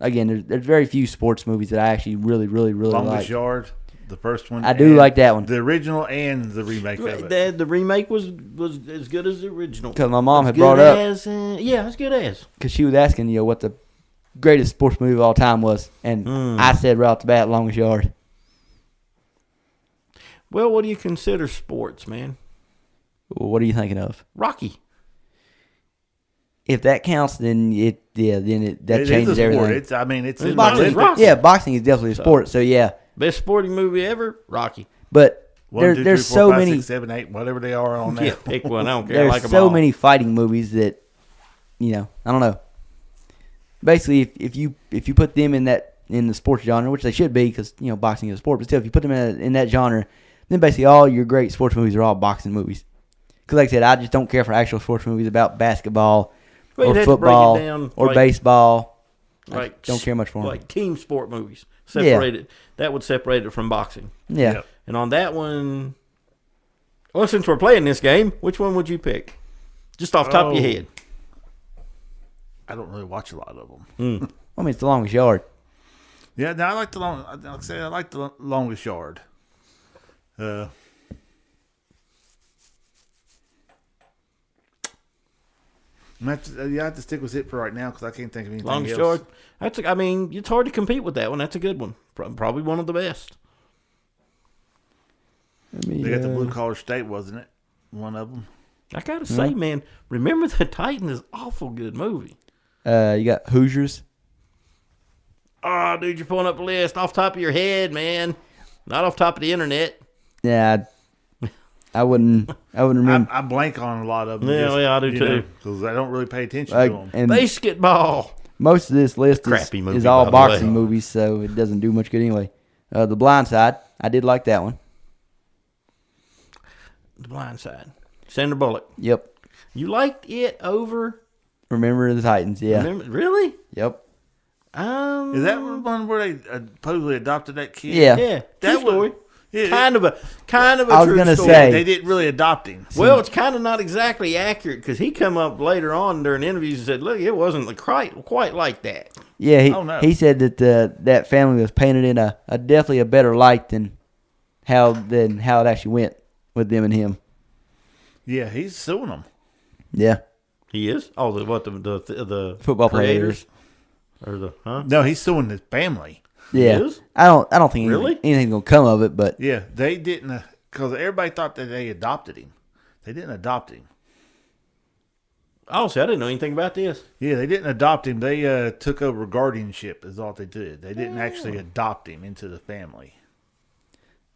Again, there's very few sports movies that I actually really like. Longest Yard, the first one. I do like that one. The original and the remake of it. The remake was as good as the original. Because my mom had brought up. Yeah, as good as. Because she was asking, what the greatest sports movie of all time was. And I said right off the bat, Longest Yard. Well, what do you consider sports, man? What are you thinking of? Rocky. If that counts, then it changes everything. It's boxing. Yeah, boxing is definitely a sport. So yeah, best sporting movie ever, Rocky. But 1, 2, 3, 4, there's so 5, many 6, 7, 8, whatever they are on that. Yeah, pick one. I don't care. There's I like them so all. many fighting movies that I don't know. Basically, if you put them in the sports genre, which they should be, because boxing is a sport, but still, if you put them in that genre, then basically all your great sports movies are all boxing movies. Because like I said, I just don't care for actual sports movies about basketball. Or football, or baseball. I don't care much for them. Like team sport movies. Separated. Yeah. That would separate it from boxing. Yeah. Yep. And on that one, well, since we're playing this game, which one would you pick? Just off the top of your head. I don't really watch a lot of them. I mean, it's The Longest Yard. Yeah, no, I like the Longest Yard. I have to stick with it for right now because I can't think of anything Longest else. Yard. It's hard to compete with that one. That's a good one. Probably one of the best. They got the Blue Collar State, wasn't it? One of them. I gotta say, man, Remember the Titan is an awful good movie. You got Hoosiers. Oh, dude, you're pulling up a list off the top of your head, man. Not off the top of the internet. Yeah, I wouldn't remember. I blank on a lot of them. Yeah, I do too. Because I don't really pay attention to them. And basketball. Most of this list is all boxing way. movies, so it doesn't do much good anyway. The Blind Side, I did like that one. The Blind Side. Sandra Bullock. Yep. You liked it over Remember the Titans, yeah. Really? Yep. Is that one where they supposedly adopted that kid? Yeah. Yeah. That True story. Yeah, kind of a I was true gonna story. say they didn't really adopt him. Well, it's kind of not exactly accurate because he come up later on during interviews and said, "Look, it wasn't quite like that." Yeah, he said that that family was painted in a definitely a better light than how it actually went with them and him. Yeah, he's suing them. Yeah, He is. Oh, the football creators players. or the huh? No, he's suing his family. Yeah, He is? I don't think Really? anything's gonna come of it, but Yeah, they didn't because everybody thought that they adopted him. They didn't adopt him. Oh, see, I didn't know anything about this. Yeah, they didn't adopt him. They took over guardianship is all they did. They didn't actually adopt him into the family.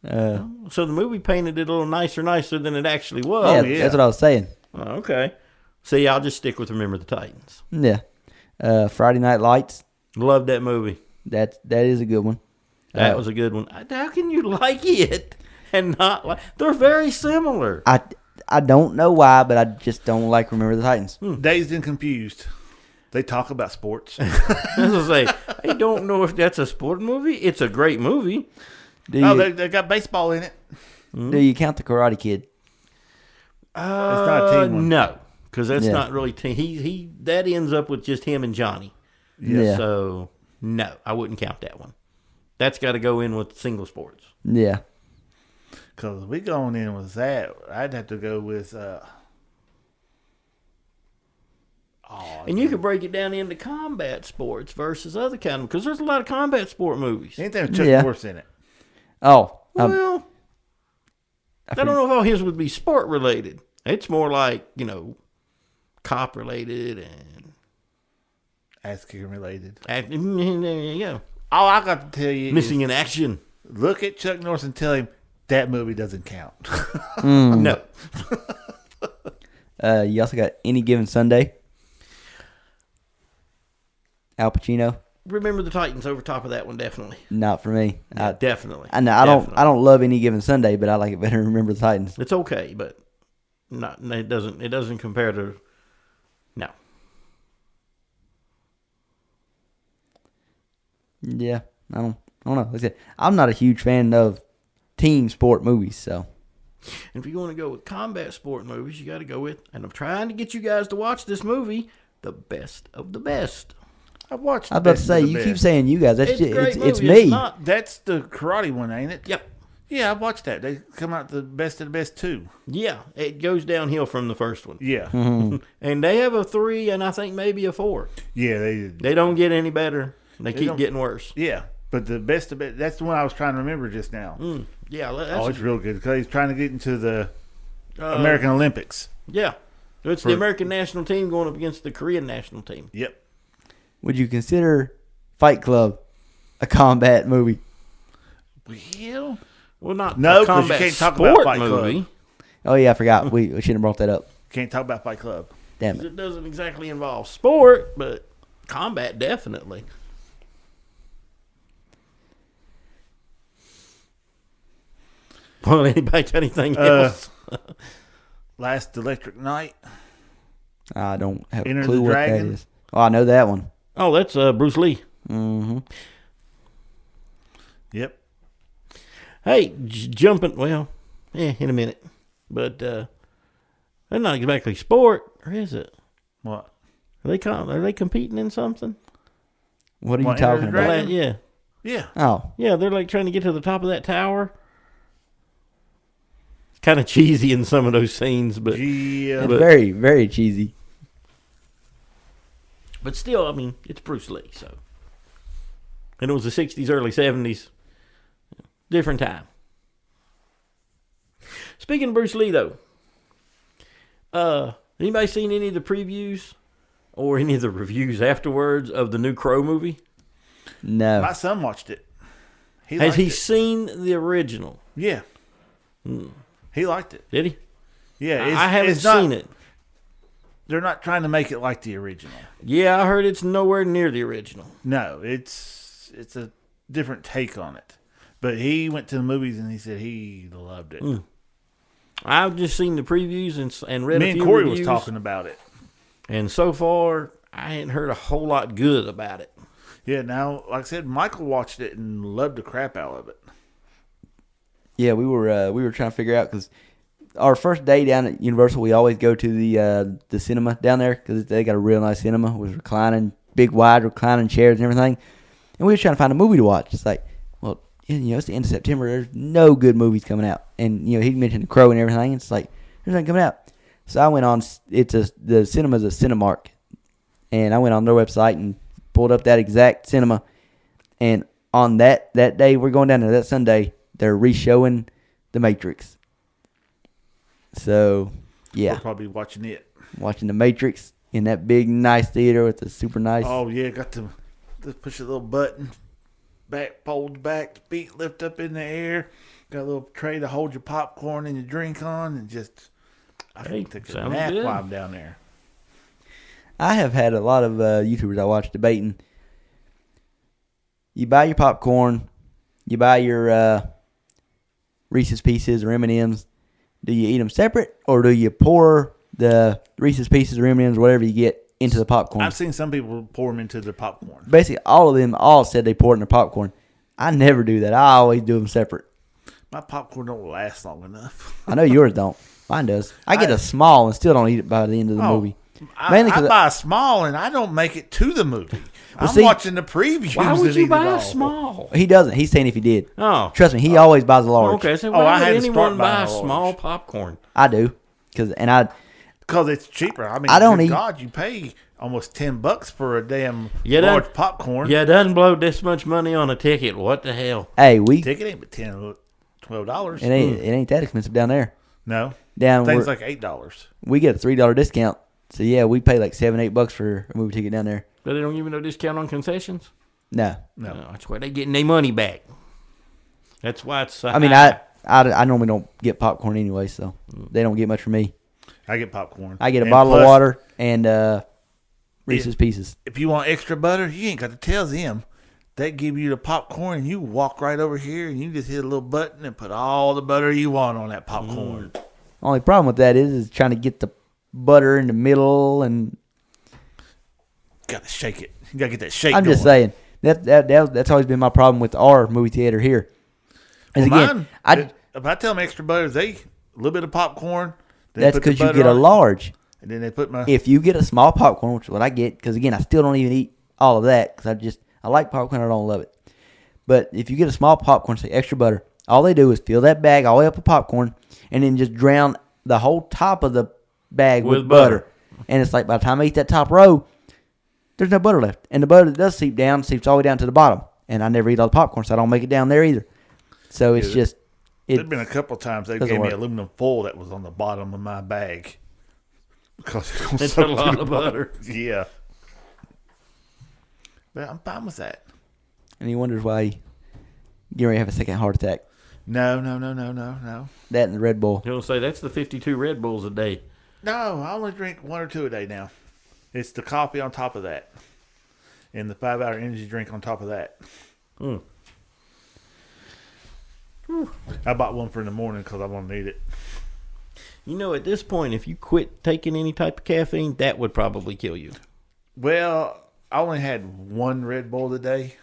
So the movie painted it a little nicer than it actually was. yeah, that's what I was saying. Oh, okay. See, I'll just stick with Remember the Titans. Yeah, Friday Night Lights. Loved that movie. That is a good one. That was a good one. How can you like it and not like? They're very similar. I don't know why, but I just don't like Remember the Titans. Dazed and Confused. They talk about sports. As I say, I don't know if that's a sport movie. It's a great movie. They got baseball in it. Do you count the Karate Kid? It's not a team one. No, because that's Yeah. not really team. He that ends up with just him and Johnny. Yeah. So no, I wouldn't count that one. That's got to go in with single sports. Yeah. Because we going in with that, I'd have to go with. And you could break it down into combat sports versus other kind of, because there's a lot of combat sport movies. Ain't there Chuck Yeah. Norris in it? Oh, Well, I don't know if all his would be sport related. It's more like, cop related and Ass kicking related. there you go. All I got to tell you Missing is in action. look at Chuck Norris and tell him that movie doesn't count. No. you also got Any Given Sunday. Al Pacino. Remember the Titans over top of that one, definitely. Not for me. Yeah, definitely. I know I don't love Any Given Sunday, but I like it better than Remember the Titans. It's okay, but it doesn't compare to no. Yeah, I don't know. Like I said, I'm not a huge fan of team sport movies, so And if you want to go with combat sport movies, you got to go with, and I'm trying to get you guys to watch this movie, The Best of the Best. I've watched. I was about to say you keep saying you guys. That's It's just, a great it's movie. me. Not, That's the karate one, ain't it? yep. Yeah, I've watched that. They come out the best of the best too. Yeah, it goes downhill from the first one. Yeah, And they have a 3 and I think maybe a 4. yeah, They don't get any better. They keep don't- getting worse. yeah. But the best of it. That's the one I was trying to remember just now. Yeah, Oh, it's real good because he's trying to get into the Uh, American Olympics. yeah. So it's the American national team going up against the Korean national team. Yep. Would you consider Fight Club a combat movie? Well, not No, a 'cause you combat can't talk sport about Fight Club. movie. Oh yeah, I forgot. We shouldn't have brought that up. Can't talk about Fight Club. Damn 'Cause it. it doesn't exactly involve sport, but combat definitely. Well, anybody got anything else? Last Electric Night. I don't have Enter a the clue what that Dragon? is. Oh, I know that one. Oh, that's Bruce Lee. Mm-hmm. Yep. Hey, jumping. Well, in a minute, but they're not exactly sport, or is it? What? Are they competing in something? What are you What, Enter talking the about? Dragon? Yeah, Yeah. Oh, yeah. They're like trying to get to the top of that tower. It's kind of cheesy in some of those scenes, but Yeah. it's very, very cheesy. still, I mean, it's Bruce Lee, so. And it was the 60s, early 70s. Different time. Speaking of Bruce Lee, though, anybody seen any of the previews or any of the reviews afterwards of the new Crow movie? No. My son watched it. Has liked he it. seen the original? Yeah. He liked it. Did he? Yeah. I haven't it's not- seen it. They're not trying to make it like the original. Yeah, I heard it's nowhere near the original. No, it's a different take on it. But he went to the movies and he said he loved it. I've just seen the previews and read Me a and few Corey reviews, was talking about it. and so far I ain't heard a whole lot good about it. Yeah, now, like I said, Michael watched it and loved the crap out of it. Yeah, we were trying to figure out because our first day down at Universal, we always go to the cinema down there because they got a real nice cinema with big wide reclining chairs and everything. And we were trying to find a movie to watch. It's like, well, it's the end of September. There's no good movies coming out. And, he mentioned The Crow and everything. It's like, there's nothing coming out. So I went on, the cinema's a Cinemark. And I went on their website and pulled up that exact cinema. And on that day, we're going down there, that Sunday, they're re-showing The Matrix. So, yeah. We're probably watching it. Watching The Matrix in that big, nice theater with the super nice. Oh, yeah. Got to push a little button. Back, fold back, the feet lift up in the air. Got a little tray to hold your popcorn and your drink on. And just, I think take a nap while I'm down there. I have had a lot of YouTubers I watch debating. You buy your popcorn. You buy your Reese's Pieces or M&M's. Do you eat them separate, or do you pour the Reese's Pieces or M&M's or whatever you get into the popcorn? I've seen some people pour them into the popcorn. Basically, all of them said they pour it in their popcorn. I never do that. I always do them separate. My popcorn don't last long enough. I know yours don't. Mine does. I get a small and still don't eat it by the end of the movie. Mainly I buy a small and I don't make it to the movie. I'm watching the previews. Why would you buy a small? He doesn't. He's saying if he did. Oh. Trust me, he always buys a large. Okay, so why would anyone buy a small popcorn? I do. Because it's cheaper. I mean, God, you pay almost $10 for a damn large popcorn. Yeah, doesn't blow this much money on a ticket. What the hell? Hey, ticket ain't but $12. It ain't that expensive down there. No. Things like $8. We get a $3 discount. So yeah, we pay like $7-8 for a movie ticket down there. But they don't give you no discount on concessions? No. That's why they getting their money back. That's why it's. I mean, I normally don't get popcorn anyway, so they don't get much from me. I get popcorn. I get a bottle of water and Reese's Pieces. If you want extra butter, you ain't got to tell them. They give you the popcorn, and you walk right over here, and you just hit a little button and put all the butter you want on that popcorn. Only problem with that is trying to get the butter in the middle and. Got to shake it. You got to get that shake. I'm just saying that's always been my problem with our movie theater here. Well, again, if I tell them extra butter, a little bit of popcorn. That's because you get a large. And then they put If you get a small popcorn, which is what I get, because again, I still don't even eat all of that because I like popcorn, I don't love it. But if you get a small popcorn, say extra butter, all they do is fill that bag all the way up with popcorn and then just drown the whole top of the bag with butter. And it's like by the time I eat that top row, there's no butter left. And the butter that does seep down, seeps all the way down to the bottom. And I never eat all the popcorn, so I don't make it down there either. So it's just... There's been a couple of times they gave me aluminum foil that was on the bottom of my bag. Because it's a lot of butter. Yeah. But I'm fine with that. And he wonders why you already have a second heart attack. No. That and the Red Bull. You don't say that's the 52 Red Bulls a day. No, I only drink 1 or 2 a day now. It's the coffee on top of that. And the 5-hour energy drink on top of that. I bought one for in the morning because I want to need it. You know, at this point, if you quit taking any type of caffeine, that would probably kill you. Well, I only had 1 Red Bull a day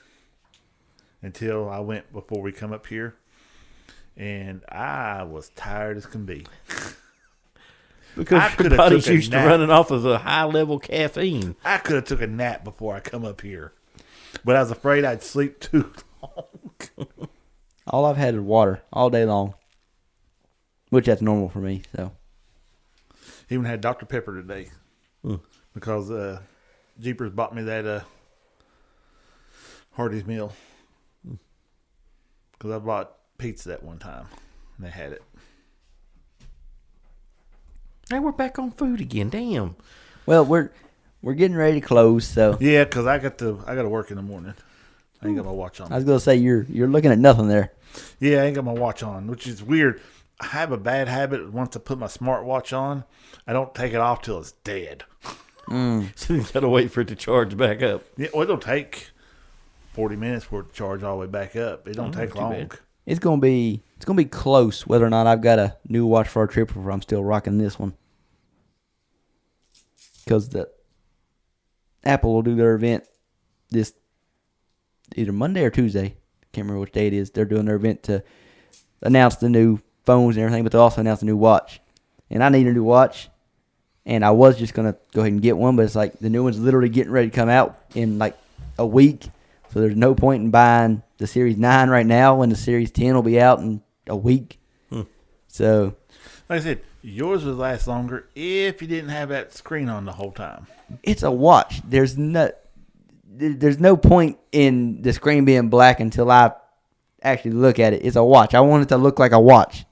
until I went before we come up here. And I was tired as can be. Because your body's used to running off of the high-level caffeine. I could have took a nap before I come up here. But I was afraid I'd sleep too long. All I've had is water all day long. Which that's normal for me, so. Even had Dr. Pepper today. Because Jeepers bought me that Hardee's meal. Because I bought pizza that one time. And they had it. Hey, we're back on food again. Damn. Well, we're getting ready to close, so. Yeah, because I got to work in the morning. I ain't got my watch on. I was gonna say you're looking at nothing there. Yeah, I ain't got my watch on, which is weird. I have a bad habit. Once I put my smartwatch on, I don't take it off till it's dead. So you gotta wait for it to charge back up. Yeah, well, it'll take 40 minutes for it to charge all the way back up. It don't take long. bad. It's gonna be close whether or not I've got a new watch for our trip or if I'm still rocking this one. Because the Apple will do their event this either Monday or Tuesday. Can't remember which day it is. They're doing their event to announce the new phones and everything, but they'll also announce a new watch. And I need a new watch. And I was just going to go ahead and get one, but it's like the new one's literally getting ready to come out in like a week. So there's no point in buying the Series 9 right now when the Series 10 will be out in a week. So, like I said, yours would last longer if you didn't have that screen on the whole time. it's a watch. There's no point in the screen being black until I actually look at it. It's a watch. I want it to look like a watch.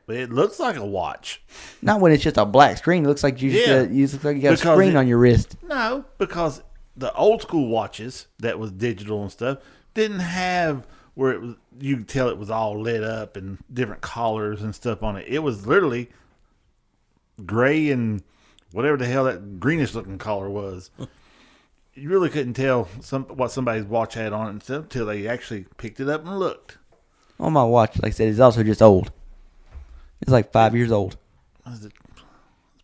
But it looks like a watch. Not when it's just a black screen. It looks like you look like you got a screen on your wrist. No, because the old school watches that was digital and stuff didn't have where it was, you could tell it was all lit up and different colors and stuff on it. It was literally gray and whatever the hell that greenish looking color was. You really couldn't tell what somebody's watch had on it and stuff until they actually picked it up and looked. On my watch, like I said, is also just old. It's like 5 years old. Is it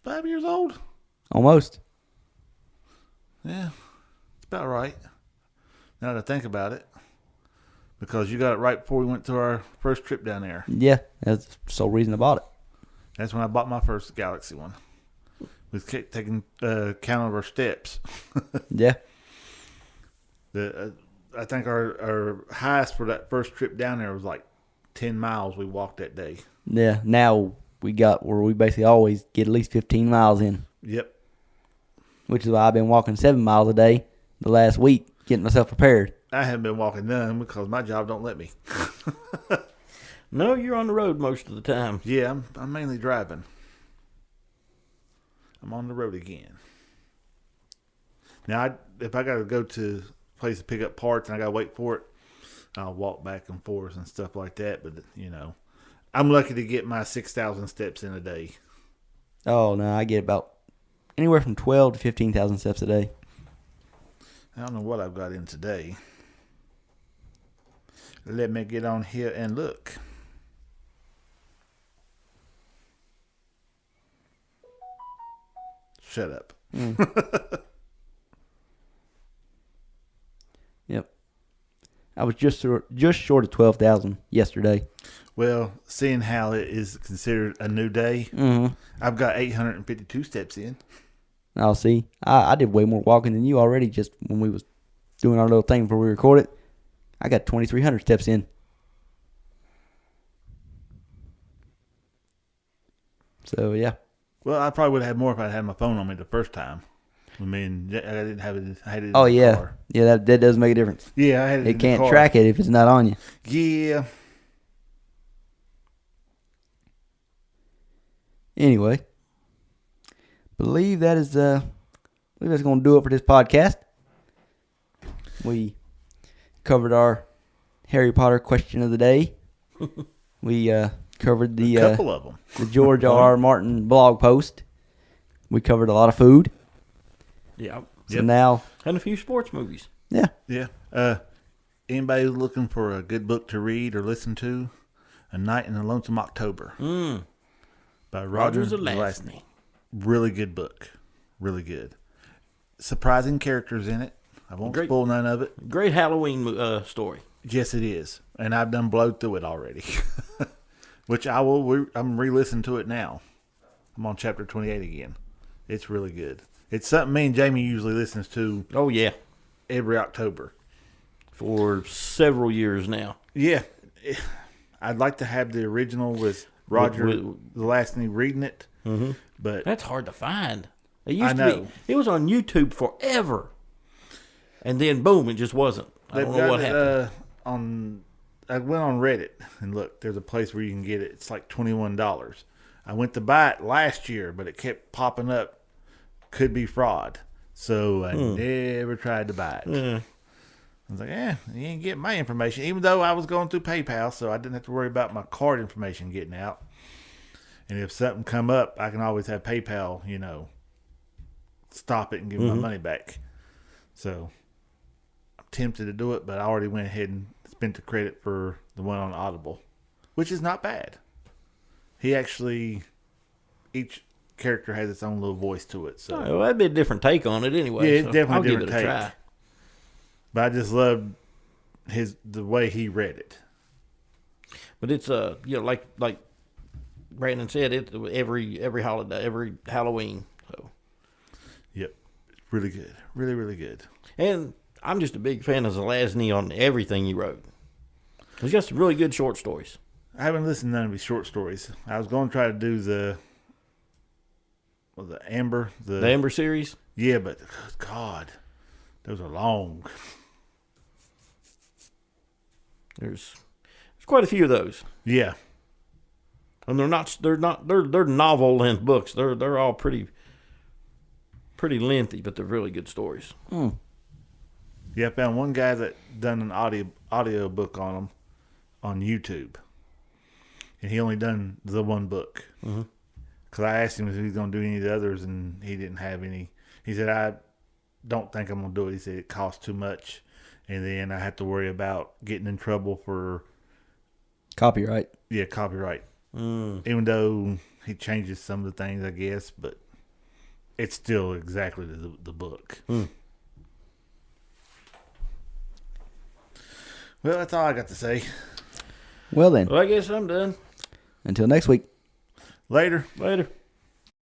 5 years old? Almost. Yeah, it's about right. Now that I think about it. Because you got it right before we went to our first trip down there. Yeah, that's the sole reason I bought it. That's when I bought my first Galaxy one. We kept taking count of our steps. Yeah. I think our highest for that first trip down there was like 10 miles we walked that day. Yeah, now we got where we basically always get at least 15 miles in. Yep. Which is why I've been walking 7 miles a day the last week, getting myself prepared. I haven't been walking none because my job don't let me. No, you're on the road most of the time. Yeah, I'm mainly driving. I'm on the road again. Now, if I got to go to a place to pick up parts and I got to wait for it, I'll walk back and forth and stuff like that. But, I'm lucky to get my 6,000 steps in a day. Oh, no, I get about anywhere from 12 to 15,000 steps a day. I don't know what I've got in today. Let me get on here and look. Shut up. Yep. I was just short of 12,000 yesterday. Well, seeing how it is considered a new day, I've got 852 steps in. I'll see. I did way more walking than you already just when we was doing our little thing before we recorded. I got 2,300 steps in. So, yeah. Well, I probably would have had more if I had my phone on me the first time. I mean, I didn't have it. I had it in the car. Yeah, that does make a difference. Yeah, I had it in It the can't car. track it if it's not on you. Yeah. Anyway, believe that's going to do it for this podcast. We covered our Harry Potter question of the day. We covered A couple of them. the George R. Martin blog post. We covered a lot of food. Yeah. So now, And a few sports movies. yeah. Yeah. Anybody looking for a good book to read or listen to? A Night in the Lonesome October. By Roger Zelazny. Really good book. Really good. Surprising characters in it. I won't spoil none of it. Great Halloween story. Yes, it is. And I've done blowed through it already. Which I'm re-listening to it now. I'm on chapter 28 again. It's really good. It's something me and Jamie usually listens to. Oh, yeah. Every October. For several years now. Yeah. I'd like to have the original with Roger Zelazny reading it. Mm-hmm. But that's hard to find. It used to be. It was on YouTube forever. And then, boom, it just wasn't. I don't know what happened. I went on Reddit and looked. There's a place where you can get it. It's like $21. I went to buy it last year, but it kept popping up. Could be fraud. So I never tried to buy it. I was like, you ain't getting my information. Even though I was going through PayPal, so I didn't have to worry about my card information getting out. And if something come up, I can always have PayPal, stop it and give my money back. So I'm tempted to do it, but I already went ahead and spent the credit for the one on Audible, which is not bad. Each character has its own little voice to it. So well, that'd be a different take on it anyway. Yeah, it's definitely I'll a different give it a take. try. But I just loved the way he read it. But it's like Brandon said, it's every holiday, every Halloween. So Yep, really good, really really good. And I'm just a big fan of Zelazny on everything he wrote. He's got some really good short stories. I haven't listened to none of his short stories. I was going to try to do the Amber. The Amber series? Yeah, but God, those are long. There's quite a few of those. Yeah. And they're novel length books. They're all pretty lengthy, but they're really good stories. Yeah, I found one guy that done an audio book on them on YouTube. And he only done the one book. Because I asked him if he was going to do any of the others, and he didn't have any. He said, I don't think I'm going to do it. He said it costs too much. And then I have to worry about getting in trouble for... Copyright. Yeah, copyright. Even though he changes some of the things, I guess, but it's still exactly the book. Well, that's all I got to say. Well then. Well, I guess I'm done. Until next week. Later. Later.